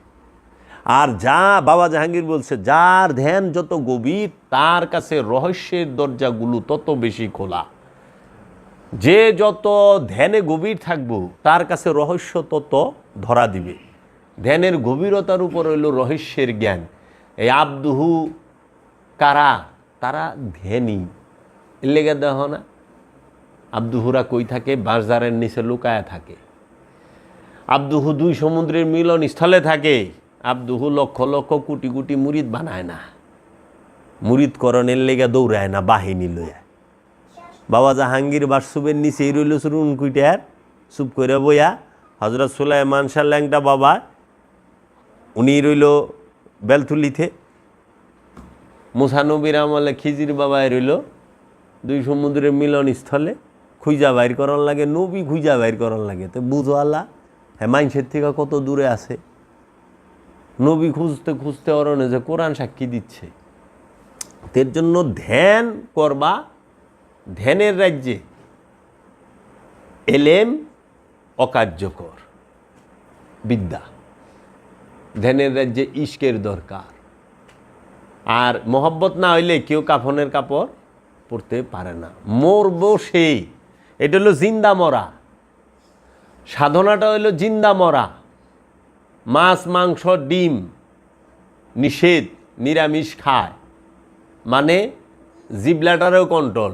আর যা বাবা জাহাঙ্গীর বলছে, যার ধ্যান যত গভীর তার কাছে রহস্যের দরজাগুলো তত বেশি খোলা। যে যত ধ্যানে গভীর থাকবো তার কাছে রহস্য তত ধরা দিবে। ধ্যানের গভীরতার উপর হইল রহস্যের জ্ঞান। এই আব্দুহু কারা, তারা ধ্যানী। এর লেগে দেখ না, আব্দুহুরা কই থাকে? বাজারের নিচে লুকায়া থাকে। আব্দুহু 2 সমুদ্রের মিলন স্থলে থাকে। আব্দুহু লক্ষ লক্ষ কোটি কোটি মুরিদ বানায় না, মুরিদকরণের লেগে দৌড়ায় না বাহিনী লইয়া। বাবা জাহাঙ্গীর বাসুবের নিচেই রইল চুরুন কুইটার, চুপ করে বইয়া। হজরত সুলাইমান শাহ ল্যাংটা বাবা, উনি রইল বেলতুলিতে। মুসা নবীর আমলে খিজির বাবায় রইল 2 সমুদ্রের মিলন স্থলে। খুঁজা বাইর করার লাগে, নবী খুঁজা বাইর করার লাগে। তো বুঝো আল্লাহ হ্যাঁ মাইনসের থেকে কত দূরে আছে। নবী খুঁজতে খুঁজতে অরণে যে কোরআন সাক্ষী দিচ্ছে। এর জন্য ধ্যান করবা, ধ্যানের রাজ্যে এলেম অকার্যকর বিদ্যা, ধ্যানের রাজ্যে ইশকের দরকার। আর মহব্বত না হইলে কেউ কাফনের কাপড় পরতে পারে না। মরব সেই, এটা হলো জিন্দা মরা। সাধনাটা হইল জিন্দা মরা। মাছ মাংস ডিম নিষেধ, নিরামিষ খায়, মানে জিবলাটারেও কন্ট্রোল।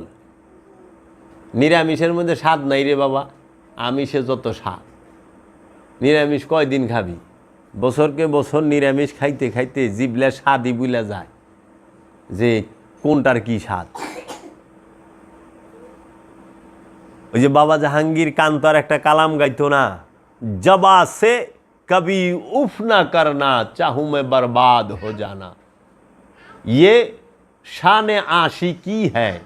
নিরামিষের মধ্যে স্বাদ নাই রে বাবা, আমিষে যত স্বাদ। নিরামিষ কয়দিন খাবি? বছরকে বছর নিরামিষ খাইতে খাইতে জিবলা স্বাদই বুইলা যায় যে কোনটার কি স্বাদ। ওই যে বাবা জাহাঙ্গীর কান্তার একটা কালাম গাইতো না, জবা সে কবি উফ না করনা চাহু মে বরবাদ হো জানা, ये शान आशिकी है,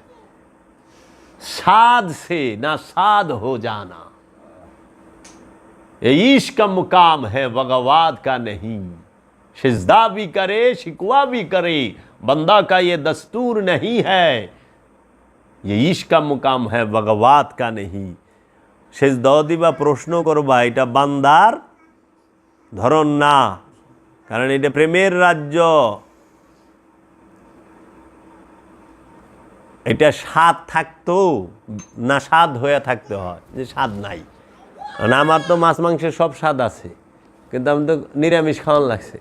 साध से ना साध हो जाना, ये इश्क का मुकाम है बगवाद का नहीं, सिजदा भी करे शिकवा भी करे बंदा का ये दस्तूर नहीं है, ये इश्क का मुकाम है बगवाद का नहीं। সিজদা দিবা, প্রশ্ন করবা, এটা বান্দার ধরন না, কারণ এটা প্রেমের রাজ্য। এটা স্বাদ থাকতো না, স্বাদ হয়ে থাকতে হয়, যে স্বাদ নাই। কারণ আমার তো মাছ মাংসের সব স্বাদ আছে, কিন্তু আমি তো নিরামিষ খাওয়ান লাগছে।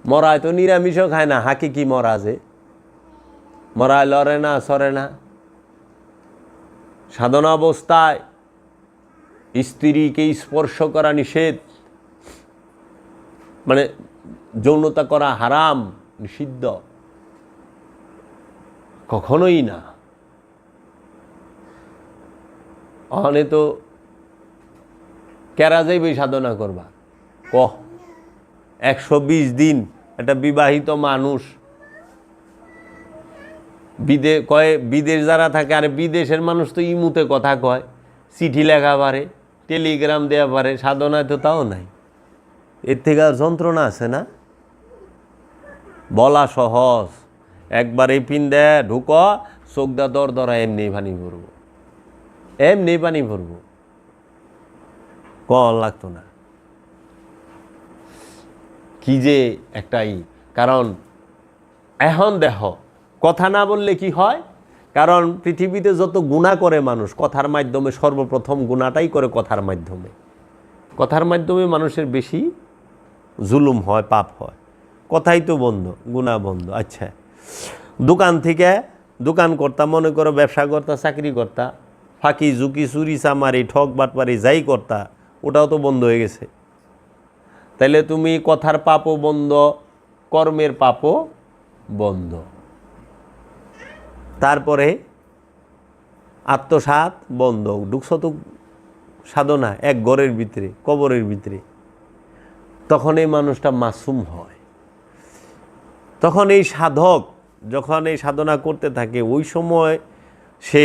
মরায় তো নিরামিষও খায় না, হাকি কি মরা যে মরায় লড়ে না সরে না। সাধনা অবস্থায় স্ত্রীকে স্পর্শ করা নিষেধ, মানে যৌনতা করা হারাম, নিষিদ্ধ, কখনোই না। অনে তো কেরা যাইবে সাধনা করবা, 120 দিন একটা বিবাহিত মানুষ বিদেশ যারা থাকে, আর বিদেশের মানুষ তো ইমুতে কথা কয়, চিঠি লেখা পারে, টেলিগ্রাম দেওয়া পারে, সাধনায় তো তাও নাই। এর থেকে আর যন্ত্রণা আছে না? বলা সহজ, একবার এই পিন দেয় ঢুক, চোখদা দর দরা এমনি পানি ভরবো, এমনি পানি ভরবো, কল লাগতো না। কি যে একটাই কারণ। এখন দেখো, কথা না বললে কি হয়? কারণ পৃথিবীতে যত গুনাহ করে মানুষ কথার মাধ্যমে, সর্বপ্রথম গুনাহটাই করে কথার মাধ্যমে। কথার মাধ্যমে মানুষের বেশি জুলুম হয়, পাপ হয়। কথাই তো বন্ধ, গুনাহ বন্ধ। আচ্ছা, দোকান থেকে দোকান করতা, মনে করো ব্যবসা করতা, চাকরি করতা, ফাঁকি ঝুঁকি চুরি চামারি ঠক বাটপারি যাই করতা, ওটাও তো বন্ধ হয়ে গেছে। তাইলে তুমি কথার পাপও বন্ধ, কর্মের পাপও বন্ধ। তারপরে আত্মসাৎ বন্ধ। ঢুকছো তো সাধনা এক ঘরের ভিতরে, কবরের ভিতরে, তখন এই মানুষটা মাসুম হয়। তখন এই সাধক যখন এই সাধনা করতে থাকে, ওই সময় সে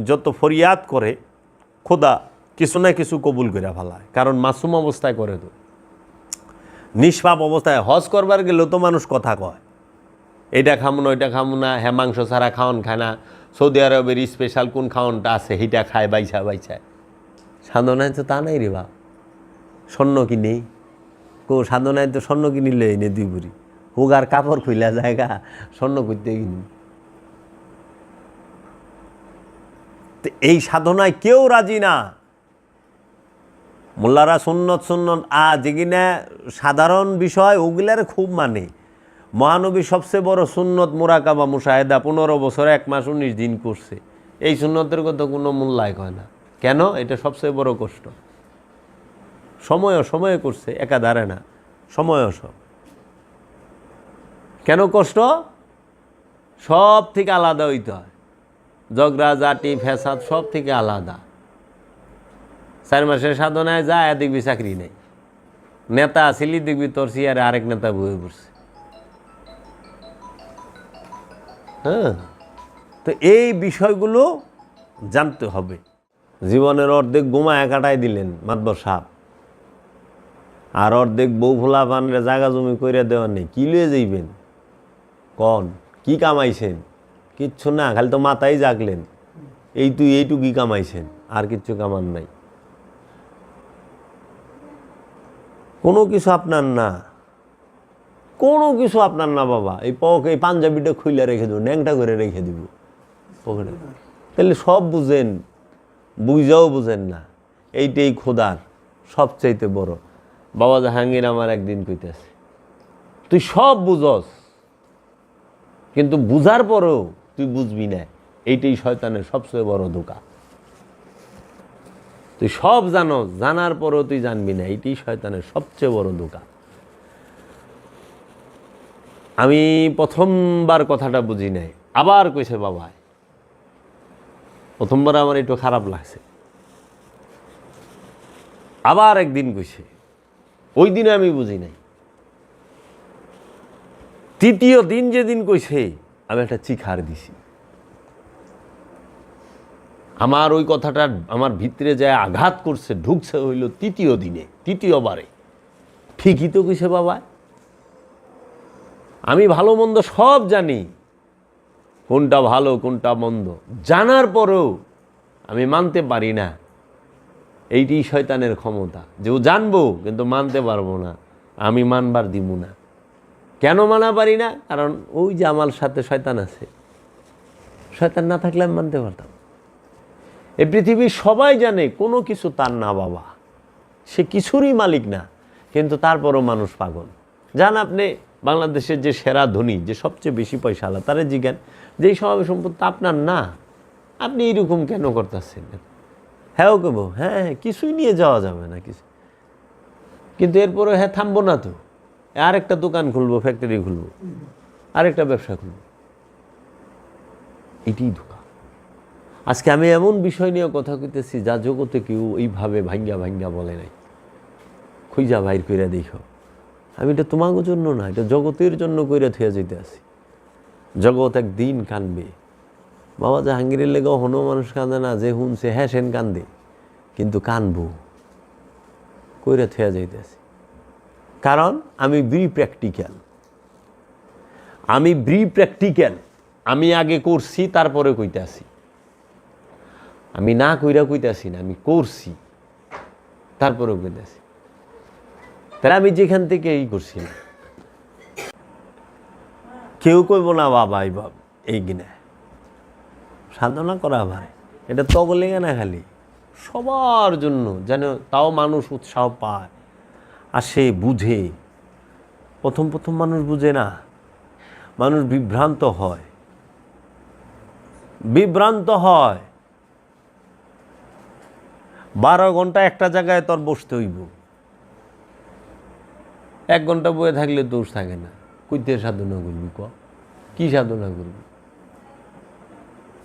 যত ফরিয়াদ করে, খোদা কিছু না কিছু কবুল করে ফেলায়, কারণ মাসুম অবস্থায় করে। তো নিষ্পাপ অবস্থায় হজ করবার গেলেও তো মানুষ কথা কয়, এইটা খামো না, ওইটা খামো না, হ্যাঁ মাংস ছাড়া খাওয়ান খায় না, সৌদি আরবের স্পেশাল কোন খাওয়ানটা আছে সেইটা খায় বাইছায়। সাধনায় তো তা নাই রে বাপ, স্বর্ণ কিনেই সাধনায় তো স্বর্ণ কিনিলে এনে 2 ভরি হুগার কাপড় খুইলা জায়গা স্বর্ণ করতে কিনি। এই সাধনায় কেউ রাজি না। মোল্লারা সুন্নত যেগুলা সাধারণ বিষয় ওগুলার খুব মানে। মহানবী সবচেয়ে বড় সুন্নত মুরাকাবা মুশাহেদা 15 বছর 1 মাস 19 দিন করছে। এই সুন্নতের কথা কোনো মূল্যায় হয় না। কেন? এটা সবচেয়ে বড় কষ্ট। সময়ে করছে, একাধারে না, সময় সব। কেন কষ্ট? সব থেকে আলাদা হইতে হয়, ঝগড়া জাটি ফ্যাসাদ সব থেকে আলাদা। 4 মাসের সাধনায় যায় দেখবি চাকরি নেই, নেতা আসিলি দেখবি তোর চেয়ারে আরেক নেতা বয়ে পড়ছে। হ্যাঁ, তো এই বিষয়গুলো জানতে হবে। জীবনের অর্ধেক ঘুমায় কাটাই দিলেন মাতবর সাহেব, আর অর্ধেক বউ ভোলা পানরে জায়গা জমি করে দেওয়া নেই। কি লয়ে যাইবেন কন? কি কামাইছেন? কিচ্ছু না, খালি তো মাথায় জাগলেন। এইটুকুই কামাইছেন, আর কিচ্ছু কামান নাই। কোনো কিছু আপনার না, কোনো কিছু আপনার না বাবা। এই পাঞ্জাবিটা খুইলা রেখে দেবো, ন্যাংটা করে রেখে দিব পকেটে। তাহলে সব বুঝেন, বুঝাও বুঝেন না। এইটাই খোদার সবচাইতে বড়। বাবা জাহাঙ্গীর আমার একদিন কইতেছে, তুই সব বুঝস কিন্তু বুঝার পরেও তুই বুঝবি না, এইটাই শয়তানের সবচেয়ে বড় ধোঁকা। তুই সব জানস, জানার পরেও তুই জানবি না, এইটাই শয়তানের সবচেয়ে বড় ধোঁকা। আমি প্রথমবার কথাটা বুঝি নাই, আবার কইছে বাবা। প্রথমবার আমার একটু খারাপ লাগছে, আবার একদিন কইছে, ওই দিনে আমি বুঝি নাই। 3য় দিন যেদিন কইছে আমি একটা চিখার দিছি। আমার ওই কথাটা আমার ভিতরে যায় আঘাত করছে, ঢুকছে হইল 3য় দিনে, 3য়বারে। ঠিকই তো কইছে বাবা। আমি ভালো মন্দ সব জানি, কোনটা ভালো কোনটা মন্দ, জানার পরেও আমি মানতে পারি না। এইটি শয়তানের ক্ষমতা, যে ও জানবো কিন্তু মানতে পারবো না, আমি মানবার দিব না। কেন মানা পারি না? কারণ ওই যে আমার সাথে শয়তান আছে। শয়তান না থাকলে আমি মানতে পারতাম। এই পৃথিবীর সবাই জানে কোনো কিছু তার না বাবা, সে কিছুরই মালিক না, কিন্তু তারপরও মানুষ পাগল। জান আপনি বাংলাদেশের যে সেরা ধনী, যে সবচেয়ে বেশি পয়সাওয়ালা, তারা জিজ্ঞান যে এই সব সম্পত্তি আপনার না, আপনি এইরকম কেন করতেছেন? হ্যাঁ ও কেবো, হ্যাঁ কিছুই নিয়ে যাওয়া যাবে না কিছু, কিন্তু এরপরে হ্যাঁ থামবো না তো, আরেকটা দোকান খুলবো, ফ্যাক্টরি খুলবো, আরেকটা ব্যবসা খুলবো। এটাই ধোঁকা। আজকে আমি এমন বিষয় নিয়ে কথা কইতেছি যা জগতে কেউ এইভাবে ভাঙ্গা বলে নাই। খুঁজা বাইর কইরা দেখো, আমি এটা তোমাকে জন্য না, এটা জগতের জন্য কইরা থুয়া যেতে আসি। জগৎ একদিন কানবে। বাবা জাহাঙ্গীরের লেগে হনো মানুষ কান্দে না, যে শুনছে হ্যাঁ সেন কান্দে, কিন্তু কানবো কইরা থুয়া যেতে আসি। কারণ আমি প্র্যাকটিক্যাল, আমি আগে করছি তারপরে কইতে আসি। আমি না কইরা কইতাছি না, আমি করছি তারপরেও কইতাছি। তাহলে আমি যেখান থেকে এই করছি না, কেউ কইব না বাবা এই কিনা সাধনা করা ভাই, এটা তগলে না, খালি সবার জন্য যেন, তাও মানুষ উৎসাহ পায়, আসে, বুঝে। প্রথম মানুষ বুঝে না, মানুষ বিভ্রান্ত হয়। 12 ঘন্টা একটা জায়গায় তোর বসতে হইব, 1 ঘন্টা বয়ে থাকলে দোষ থাকে না। কইতে সাধনা করবি, কি সাধনা করবি?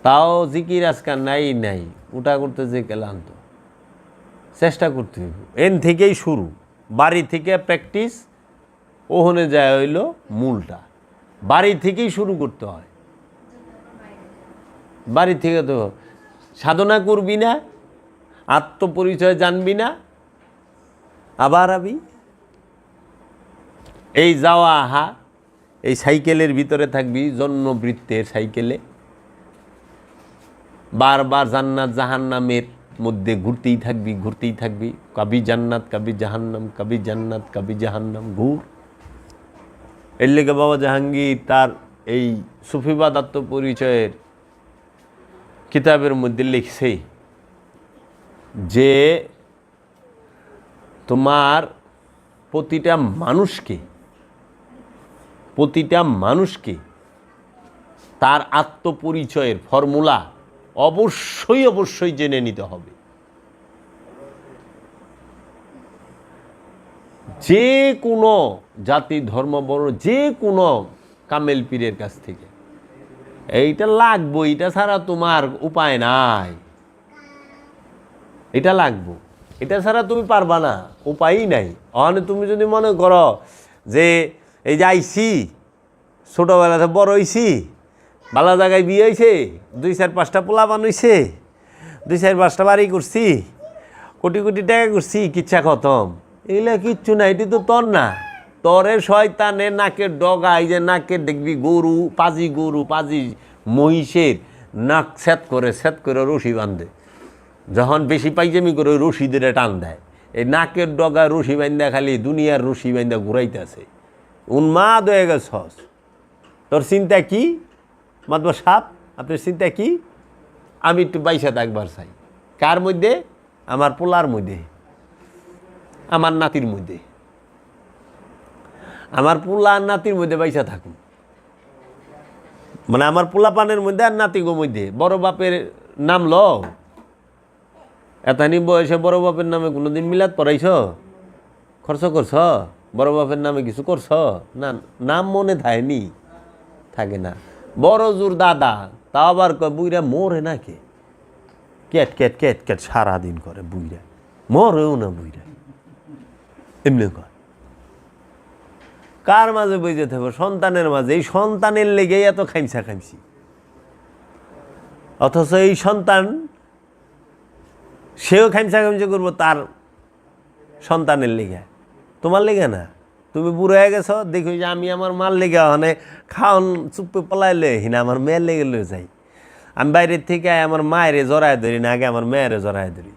তাও জিকির আজকাল নাই, উঠা করতে যে ক্লান্ত, চেষ্টা করতে হইব। এন থেকেই শুরু, বাড়ি থেকে প্র্যাকটিস, ওখানে যায় হইল মূলটা। বাড়ি থেকেই শুরু করতে হয়। বাড়ি থেকে তো সাধনা করবি না, আত্মপরিচয় জানবি না, আবার আবি এই যাওয়া আহা, এই সাইকেলের ভিতরে থাকবি, জন্মবৃত্তের সাইকেলে বারবার জান্নাত জাহান্নামের মধ্যে ঘুরতেই থাকবি, কবি জান্নাত কবি জাহান্নাম, কবি জান্নাত কবি জাহান্নাম, ঘুর। এর লেগে বাবা জাহাঙ্গীর তার এই সুফিবাদ আত্মপরিচয়ের কিতাবের মধ্যে লিখছে যে তোমার প্রতিটা মানুষকে তার আত্মপরিচয়ের ফর্মুলা অবশ্যই জেনে নিতে হবে। যে কোনো জাতি ধর্ম বর্ণ, যে কোনো কামেল পীরের কাছ থেকে এইটা লাগবো, এটা ছাড়া তোমার উপায় নাই। এটা লাগবো, এটা ছাড়া তুমি পারবা না, উপায়ই নাই। অনে তুমি যদি মনে করো যে এই যে আইসি ছোটোবেলাতে বড় হইছি, ভালো জায়গায় বিয়ে হয়েছে, 2-4-5টা পোলা বানাইছে, 2-4-5টা বাড়ি করছি, কোটি কোটি টাকা করছি, কিচ্ছা খতম, এগুলা কিচ্ছু না। এটি তো তোর না, তরে শয়তানের নাকের ডগায় যে নাকের দেখবি গরু পাজি মহিষের নাক সেট করে রশি বাঁধে, যখন বেশি পাইজামি করে রশি দিয়ে টান দেয়, এই নাকের ডগায় রশি বান্ধা খালি দুনিয়ার রশি বান্ধা ঘুরাইতেছে, উন্মাদ হয়ে গেছ। তোর চিন্তা কি মাতব সাপ, আপনার চিন্তা কি? আমি একটু বাইসা থাকবার চাই। কার মধ্যে? আমার পোলার মধ্যে, আমার নাতির মধ্যে, আমার পোলা আর নাতির মধ্যে বাইসা থাকুন, মানে আমার পোলা পানের মধ্যে আর নাতিগো মধ্যে। বড় বাপের নাম লও, এতানি বয়সে বড় বাপের নামে কোনোদিন মিলাদ পড়াইছ, খরচ করছ, বড় বাপের নামে কিছু করছ না? নাম মনে থাকে না। বড় জোর দাদা, তা আবার বুইরা মরে নাকি, ক্যাট ক্যাট ক্যাট ক্যাট সারাদিন করে, বুইরা মরেও না, বুইরা এমনি কর। কার মাঝে বই যেতে হবে? সন্তানের মাঝে। এই সন্তানের লেগেই এত খামছি, অথচ এই সন্তান সেও খামছি করবো তার সন্তানের লেগে, তোমার লেগে না। তুমি বুড়ো হয়ে গেছ, দেখি যে আমি আমার মার লেগে মানে খাওন চুপে পলাইলে হিনা আমার মেয়ের লেগে লয়ে যাই। আমি বাইরের থেকে আমার মায়েরে জড়ায় ধরি না, আগে আমার মেয়েরে জড়ায় ধরি।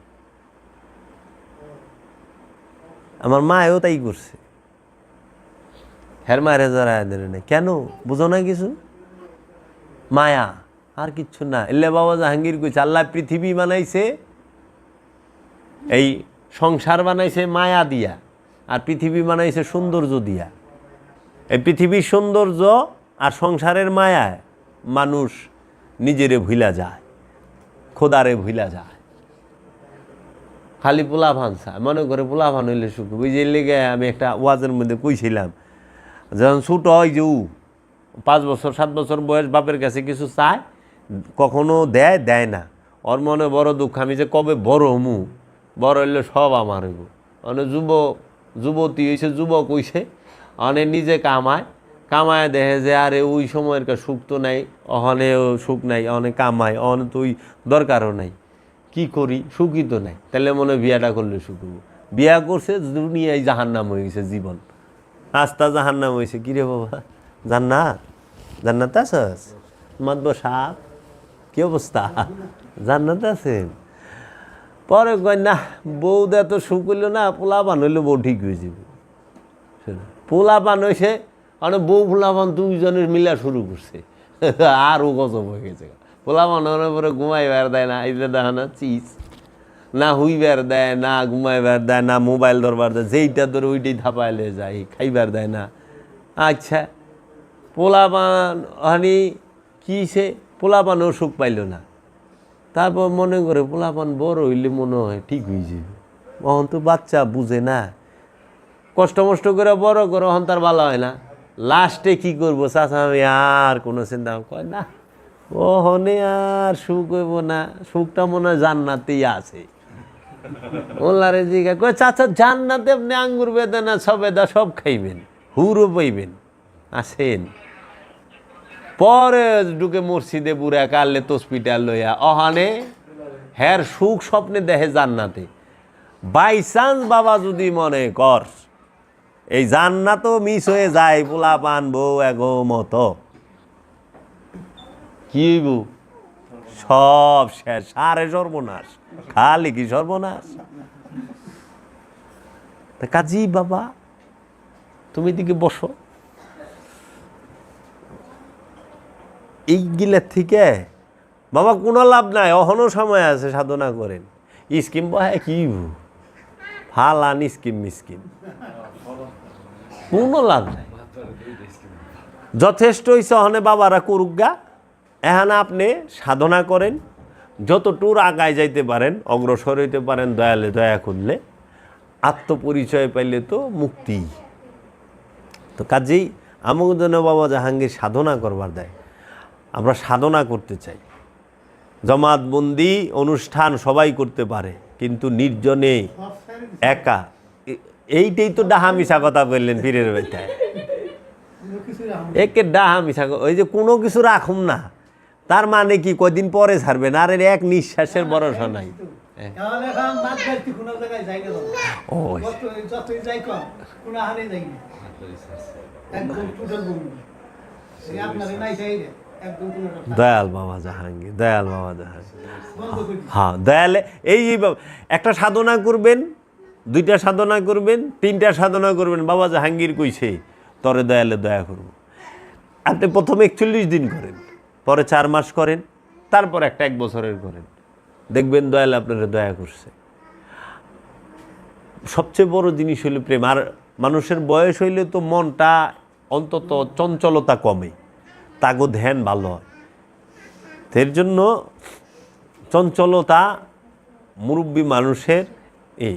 আমার মায়েও তাই করছে, হের মায়েরে জড়ায় ধরি না। কেন বুঝো না কিছু? মায়া, আর কিচ্ছু না। এলে বাবা জাহাঙ্গীর কইছে আল্লাহ পৃথিবী বানাইছে, এই সংসার বানাইছে মায়া দিয়া, আর পৃথিবী বানাইছে সৌন্দর্য দিয়া। এই পৃথিবীর সৌন্দর্য আর সংসারের মায়ায় মানুষ নিজেরে ভুলা যায়, খোদারে ভুলা যায়। খালি পোলা ভানসা মনে করে, পোলা ভান হইলে সুখ। ওই যে লেগে আমি একটা ওয়াজের মধ্যে কইছিলাম, যখন ছোট হয় যে 5 বছর 7 বছর বয়স বাপের কাছে কিছু চায়, কখনো দেয় না। ওর মনে বড় দুঃখ, আমি যে কবে বড় হমু, বড় হইলে সব আমার হইব। অনেক যুবতী হয়েছে, যুবক হইছে, অনেক নিজে কামায় দেখে যে আরে ওই সময়ের সুখ তো নাই, অহনে সুখ নাই, অনেক কামায়, অনে তো ওই দরকারও নাই, কি করি, সুখই তো নাই। তাহলে মনে বিয়াটা করলে সুখ হইব। বিয়া করছে, দুনিয়ায় জাহান্নাম হয়ে গেছে, জীবন রাস্তা জাহান্নাম হয়েছে। কিরে বাবা, জান্নাত আছস? মাতব সাপ, কি অবস্থা? জান্নাত আছেন? পরে কয় না, বউ দে তো সুখ হইল না, পোলা পান হইলে বউ ঠিক হয়ে যাবে। পোলা পান হয়েছে, অনেক বউ পোলা পান 2 জনের মিলা শুরু করছে, আরও গজব হয়ে গেছে। পোলা পান হওয়ার পরে ঘুমাইবার দেয় না, এই দেখা না চিজ না, হুইবার দেয় না, ঘুমাইবার দেয় না, মোবাইল ধরবার দেয়, যেইটা ধরে ওইটাই থাপাইলে যায়, খাইবার দেয় না। আচ্ছা, পোলা পান হানি কী সে পোলা পানও সুখ পাইল না। তারপর মনে করে পোলাপান বড় হইলে মনে হয় ঠিক হয়ে যাবে। অহন তো বাচ্চা বুঝে না, কষ্ট মষ্ট করে বড় করে, অহন তার ভালো হয় না। লাস্টে কি করবো? চাচা আমি আর কোনো চিন্তা কয় না, ওহনে আর সুখ হইব না, সুখটা মনে হয় জান্নাতেই আছে। মোল্লারে জিজ্ঞা কয় চাচা জান্নাতে আপনি আঙ্গুর বেদানা সবেদা সব খাইবেন, হুরও পাইবেন, আসেন। পরে ঢুকে মসজিদে বুড়া কালে তসপিটা লইয়া অহানে হ্যার সুখ স্বপ্নে দেখে জান্নাতে। বাই চান্স বাবা যদি মনে কর এই জান্নাতও মিস হয়ে যায়, পোলা পান বউ এগো মতো, কি বউ সব শেষ, আরে সর্বনাশ, খালি কি সর্বনাশ। কাজী বাবা তুমি দিকে বসো, এইগুলা থেকে বাবা কোনো লাভ নাই, অহনো সময় আছে, সাধনা করেন। স্কিম বহে কি ফালান স্কিম মিস্কিম, কোনো লাভ নাই। যথেষ্ট হয়েছে অহনে বাবারা করুক গা। এখানে আপনি সাধনা করেন, যতটুর আগায় যাইতে পারেন, অগ্রসর হইতে পারেন, দয়ালে দয়া করলে, আত্মপরিচয় পাইলে তো মুক্তি। তো কাজেই আমাকে যেন বাবা জাহাঙ্গীর সাধনা করবার দেয়, আমরা সাধনা করতে চাই। জমাতবন্দি অনুষ্ঠান সবাই করতে পারে, কিন্তু নির্জনে একা, এইটাই তো ডাহা মিশা কথা বললেন পীরের বেটায়, একে ডাহা মিশা। ওই যে কোনো কিছু রাখুম না, তার মানে কি কয়দিন পরে ছাড়বেন, আর এক নিঃশ্বাসের ভরসা নাই। দয়াল বাবা জাহাঙ্গীর, দয়াল বাবা জাহাঙ্গীর, হ্যাঁ দয়ালে এই একটা সাধনা করবেন, দুইটা সাধনা করবেন, তিনটা সাধনা করবেন, বাবা জাহাঙ্গীর কইছে তরে দয়ালে দয়া করব। আপনি প্রথমে 41 দিন করেন, পরে 4 মাস করেন, তারপর একটা 1 বছরের করেন, দেখবেন দয়ালে আপনারা দয়া করছে। সবচেয়ে বড় জিনিস হইল প্রেম। আর মানুষের বয়স হইলে তো মনটা অন্তত চঞ্চলতা কমে, তাগো ধ্যান ভালো হয়। এর জন্য চঞ্চলতা মুরব্বী মানুষের। এই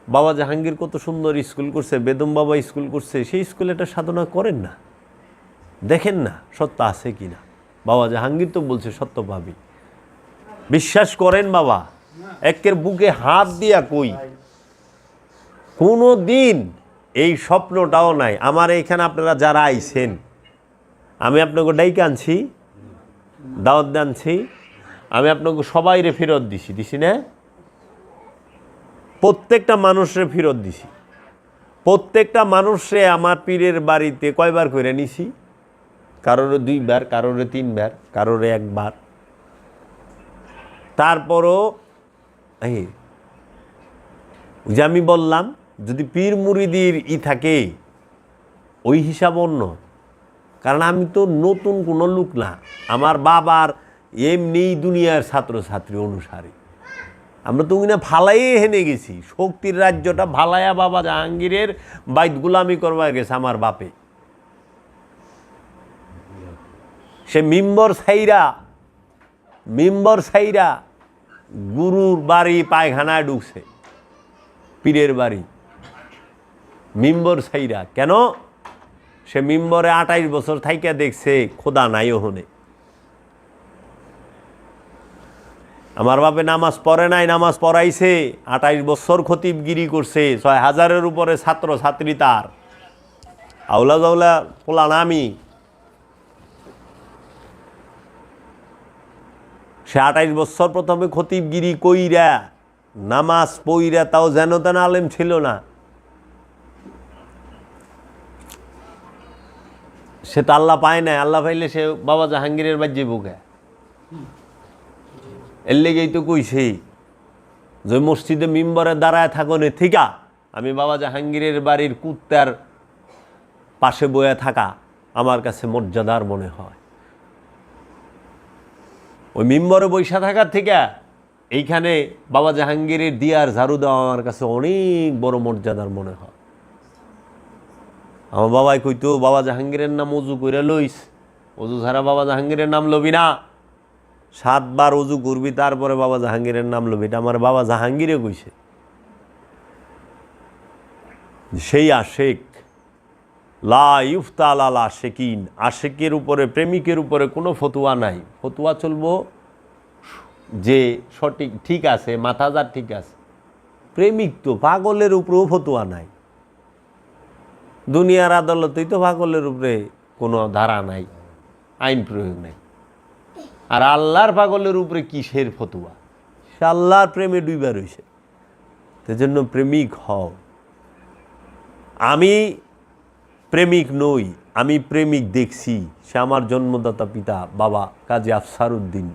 বাবা জাহাঙ্গীর কত সুন্দর স্কুল করছে, বেদম বাবা স্কুল করছে, সেই স্কুলে একটা সাধনা করেন না, দেখেন না সত্য আছে কি না। বাবা জাহাঙ্গীর তো বলছে সত্য পাবি, বিশ্বাস করেন বাবা, একের বুকে হাত দিয়া কই কোনো দিন এই স্বপ্নটাও নাই। আমার এইখানে আপনারা যারা আইছেন, আমি আপনাকে ডাইকে আনছি, দাওয়াত আনছি, আমি আপনাকে সবাইরে ফেরত দিছি না, প্রত্যেকটা মানুষরে ফেরত দিছি। প্রত্যেকটা মানুষরে আমার পীরের বাড়িতে কয়বার করে নিছি, কারোরে 2 বার, কারোরে 3 বার, কারোরে 1 বার। তারপরও এই যে আমি বললাম, যদি পীর মুরিদির থাকে ওই হিসাব অন্য, কারণ আমি তো নতুন কোনো লোক না, আমার বাবার এমনি দুনিয়ার ছাত্রছাত্রী অনুসারী। আমরা তো না ফালাইয়ে হেনে গেছি, শক্তির রাজ্যটা ফালাইয়া বাবা জাহাঙ্গীরের বাইত গুলামি করবার গেছে আমার বাপে। সে মিম্বর ছাইরা গুরুর বাড়ি পায়খানায় ঢুকছে, পীরের বাড়ি মিম্বর ছাইরা। কেন? সে মিম্বরে 28 বছর থাইকা দেখছে খোদা নাই ওহনে। আমার বাপে নামাজ পড়ে নাই, নামাজ পড়াইছে, 28 বছর খতিবগিরি করছে, 6000-এর উপরে ছাত্র ছাত্রী তার, আউলা জাউলা পোলা নামি। সে 28 বছর প্রথমে খতিবগিরি কইরা নামাজ পইরা, তাও যেন তেন আলেম ছিল না। সে তো আল্লাহ পায় নাই, আল্লাহ পাইলে সে বাবা জাহাঙ্গীরের বাজ্যে বোকা। এর লেগেই তো কইছে যে মসজিদে মিম্বরে দাঁড়ায় থাকনে থিকা আমি বাবা জাহাঙ্গীরের বাড়ির কুত্তার পাশে বয়ে থাকা আমার কাছে মর্যাদার মনে হয়। ওই মিম্বরে বৈশা থাকার থেকে এইখানে বাবা জাহাঙ্গীরের দিয়ার ঝাড়ু দেওয়া আমার কাছে অনেক বড় মর্যাদার মনে হয়। আমার বাবাই কইতো বাবা জাহাঙ্গীরের নাম অজু করে লইস, অজু ছাড়া বাবা জাহাঙ্গীরের নাম লবি না, 7 বার অজু করবি তারপরে বাবা জাহাঙ্গীরের নাম লবি। এটা আমার বাবা জাহাঙ্গীরে কইছে। সেই আশেক লা ইফতাল আল আশেকিন, আশেকের উপরে প্রেমিকের উপরে কোনো ফতুয়া নাই। ফতুয়া চলবো যে সঠিক ঠিক আছে, মাথা যার ঠিক আছে, প্রেমিক তো, পাগলের উপরেও ফতোয়া নাই। দুনিয়ার আদালতেই তো পাগলের উপরে কোনো ধারা নাই, আইন প্রয়োগ নাই। আর আল্লাহর পাগলের উপরে কিসের ফতোয়া? সে আল্লাহর প্রেমে ডুইবা রয়েছে। সেজন্য প্রেমিক হও। আমি প্রেমিক নই, আমি প্রেমিক দেখছি। সে আমার জন্মদাতা পিতা বাবা কাজী আফসার উদ্দিন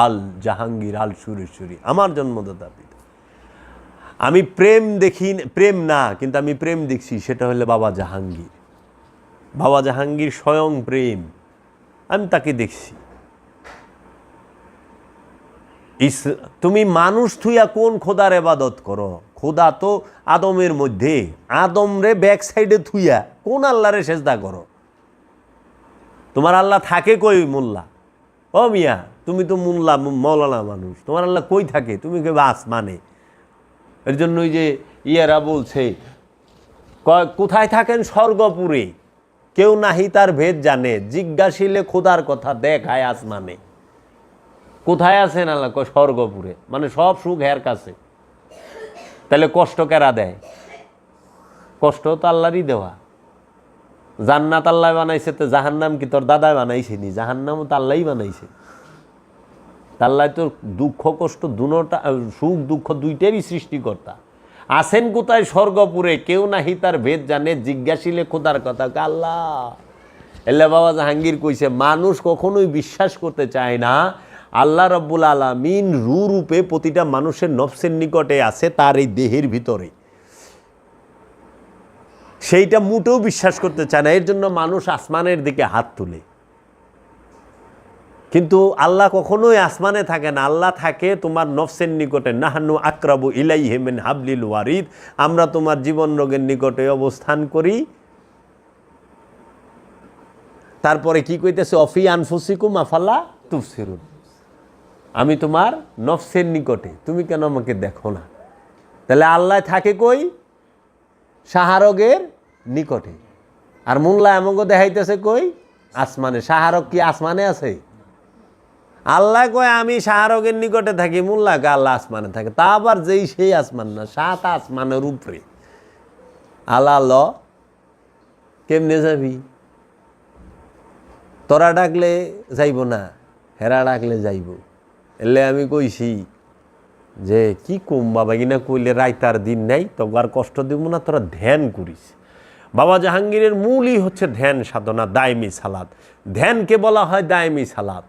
আল জাহাঙ্গীর আল সুরেশ্বরী, আমার জন্মদাতা পিতা। আমি প্রেম দেখি, প্রেম না, কিন্তু আমি প্রেম দেখছি, সেটা হলে বাবা জাহাঙ্গীর। বাবা জাহাঙ্গীর স্বয়ং প্রেম, আমি তাকে দেখছি। তুমি মানুষ থুইয়া কোন খোদার ইবাদত করো? খোদা তো আদমের মধ্যে, আদম রে ব্যাক সাইডে থুইয়া কোন আল্লাহরে সেজদা করো? তোমার আল্লাহ থাকে কই? মোল্লা। ও মিয়া, তুমি তো মোল্লা মৌলানা মানুষ, তোমার আল্লাহ কই থাকে? তুমি কে আসমানে। এর জন্যই যে ইয়ারা বলছে কোথায় থাকেন? স্বর্গপুরে, কেউ নাহি তার ভেদ জানে, জিজ্ঞাসিলে খোদার কথা দেখায় আসমানে। কোথায় আছেন আল্লাহ? স্বর্গপুরে, মানে সব সুখ হের কাছে। তাহলে কষ্ট কেরা দেয়? কষ্ট তো আল্লাহরই দেওয়া। জান্নাত আল্লাহ বানাইছে, তো জাহান্নাম কি তোর দাদাই বানাইছে নি? জাহান্নামও তো আল্লাহই বানাইছে। আল্লাহ তো দুঃখ কষ্ট দুটোটা, সুখ দুঃখ দুইটারই সৃষ্টিকর্তা। আছেন কোথায়? স্বর্গপুরে, কেউ নাহি তার ভেদ জানে, জিজ্ঞাসিলে খোদার কথা। আল্লাহ এল্লা বাবা জাহাঙ্গীর কইছে, মানুষ কখনোই বিশ্বাস করতে চায় না আল্লাহ রব্বুল আলামিন রূপে প্রতিটা মানুষের নফসের নিকটে আছে, তার এই দেহের ভিতরে। সেইটা মোটেও বিশ্বাস করতে চায় না। এর জন্য মানুষ আসমানের দিকে হাত তুলে। কিন্তু আল্লাহ কখনোই আসমানে থাকে না, আল্লাহ থাকে তোমার নফসের নিকটে। নাহনু আকরাবু ইলাইহি মিন হাবলিল ওয়ারিদ, আমরা তোমার জীবন রোগের নিকটে অবস্থান করি। তারপরে কি কইতেছে? অফি আনফুসিকুম আফালা তুবসিরুন, আমি তোমার নফসের নিকটে, তুমি কেন আমাকে দেখো না? তাহলে আল্লাহ থাকে কই? শাহরগের নিকটে। আর মোল্লা এমনকে দেখাইতেছে কই? আসমানে। শাহরগ কি আসমানে আছে? আল্লাহ কয় আমি শাহরগের নিকটে থাকি, মোল্লা কে আল্লাহ আসমানে থাকে। তা আবার যেই সেই আসমান না, 7 আসমানের উপরে। আল্লাহ কেমনে যাবি? তোরা ডাকলে যাইব না, হেরা ডাকলে যাইব। এলে আমি কইছি যে কি কম বাবা, কিনা কইলে রাইতার দিন নাই, তবে আর কষ্ট দিব না, তোরা ধ্যান করিস। বাবা জাহাঙ্গীরের মূলই হচ্ছে ধ্যান সাধনা, দায়মি সালাত। ধ্যানকে বলা হয় দায়মি সালাত।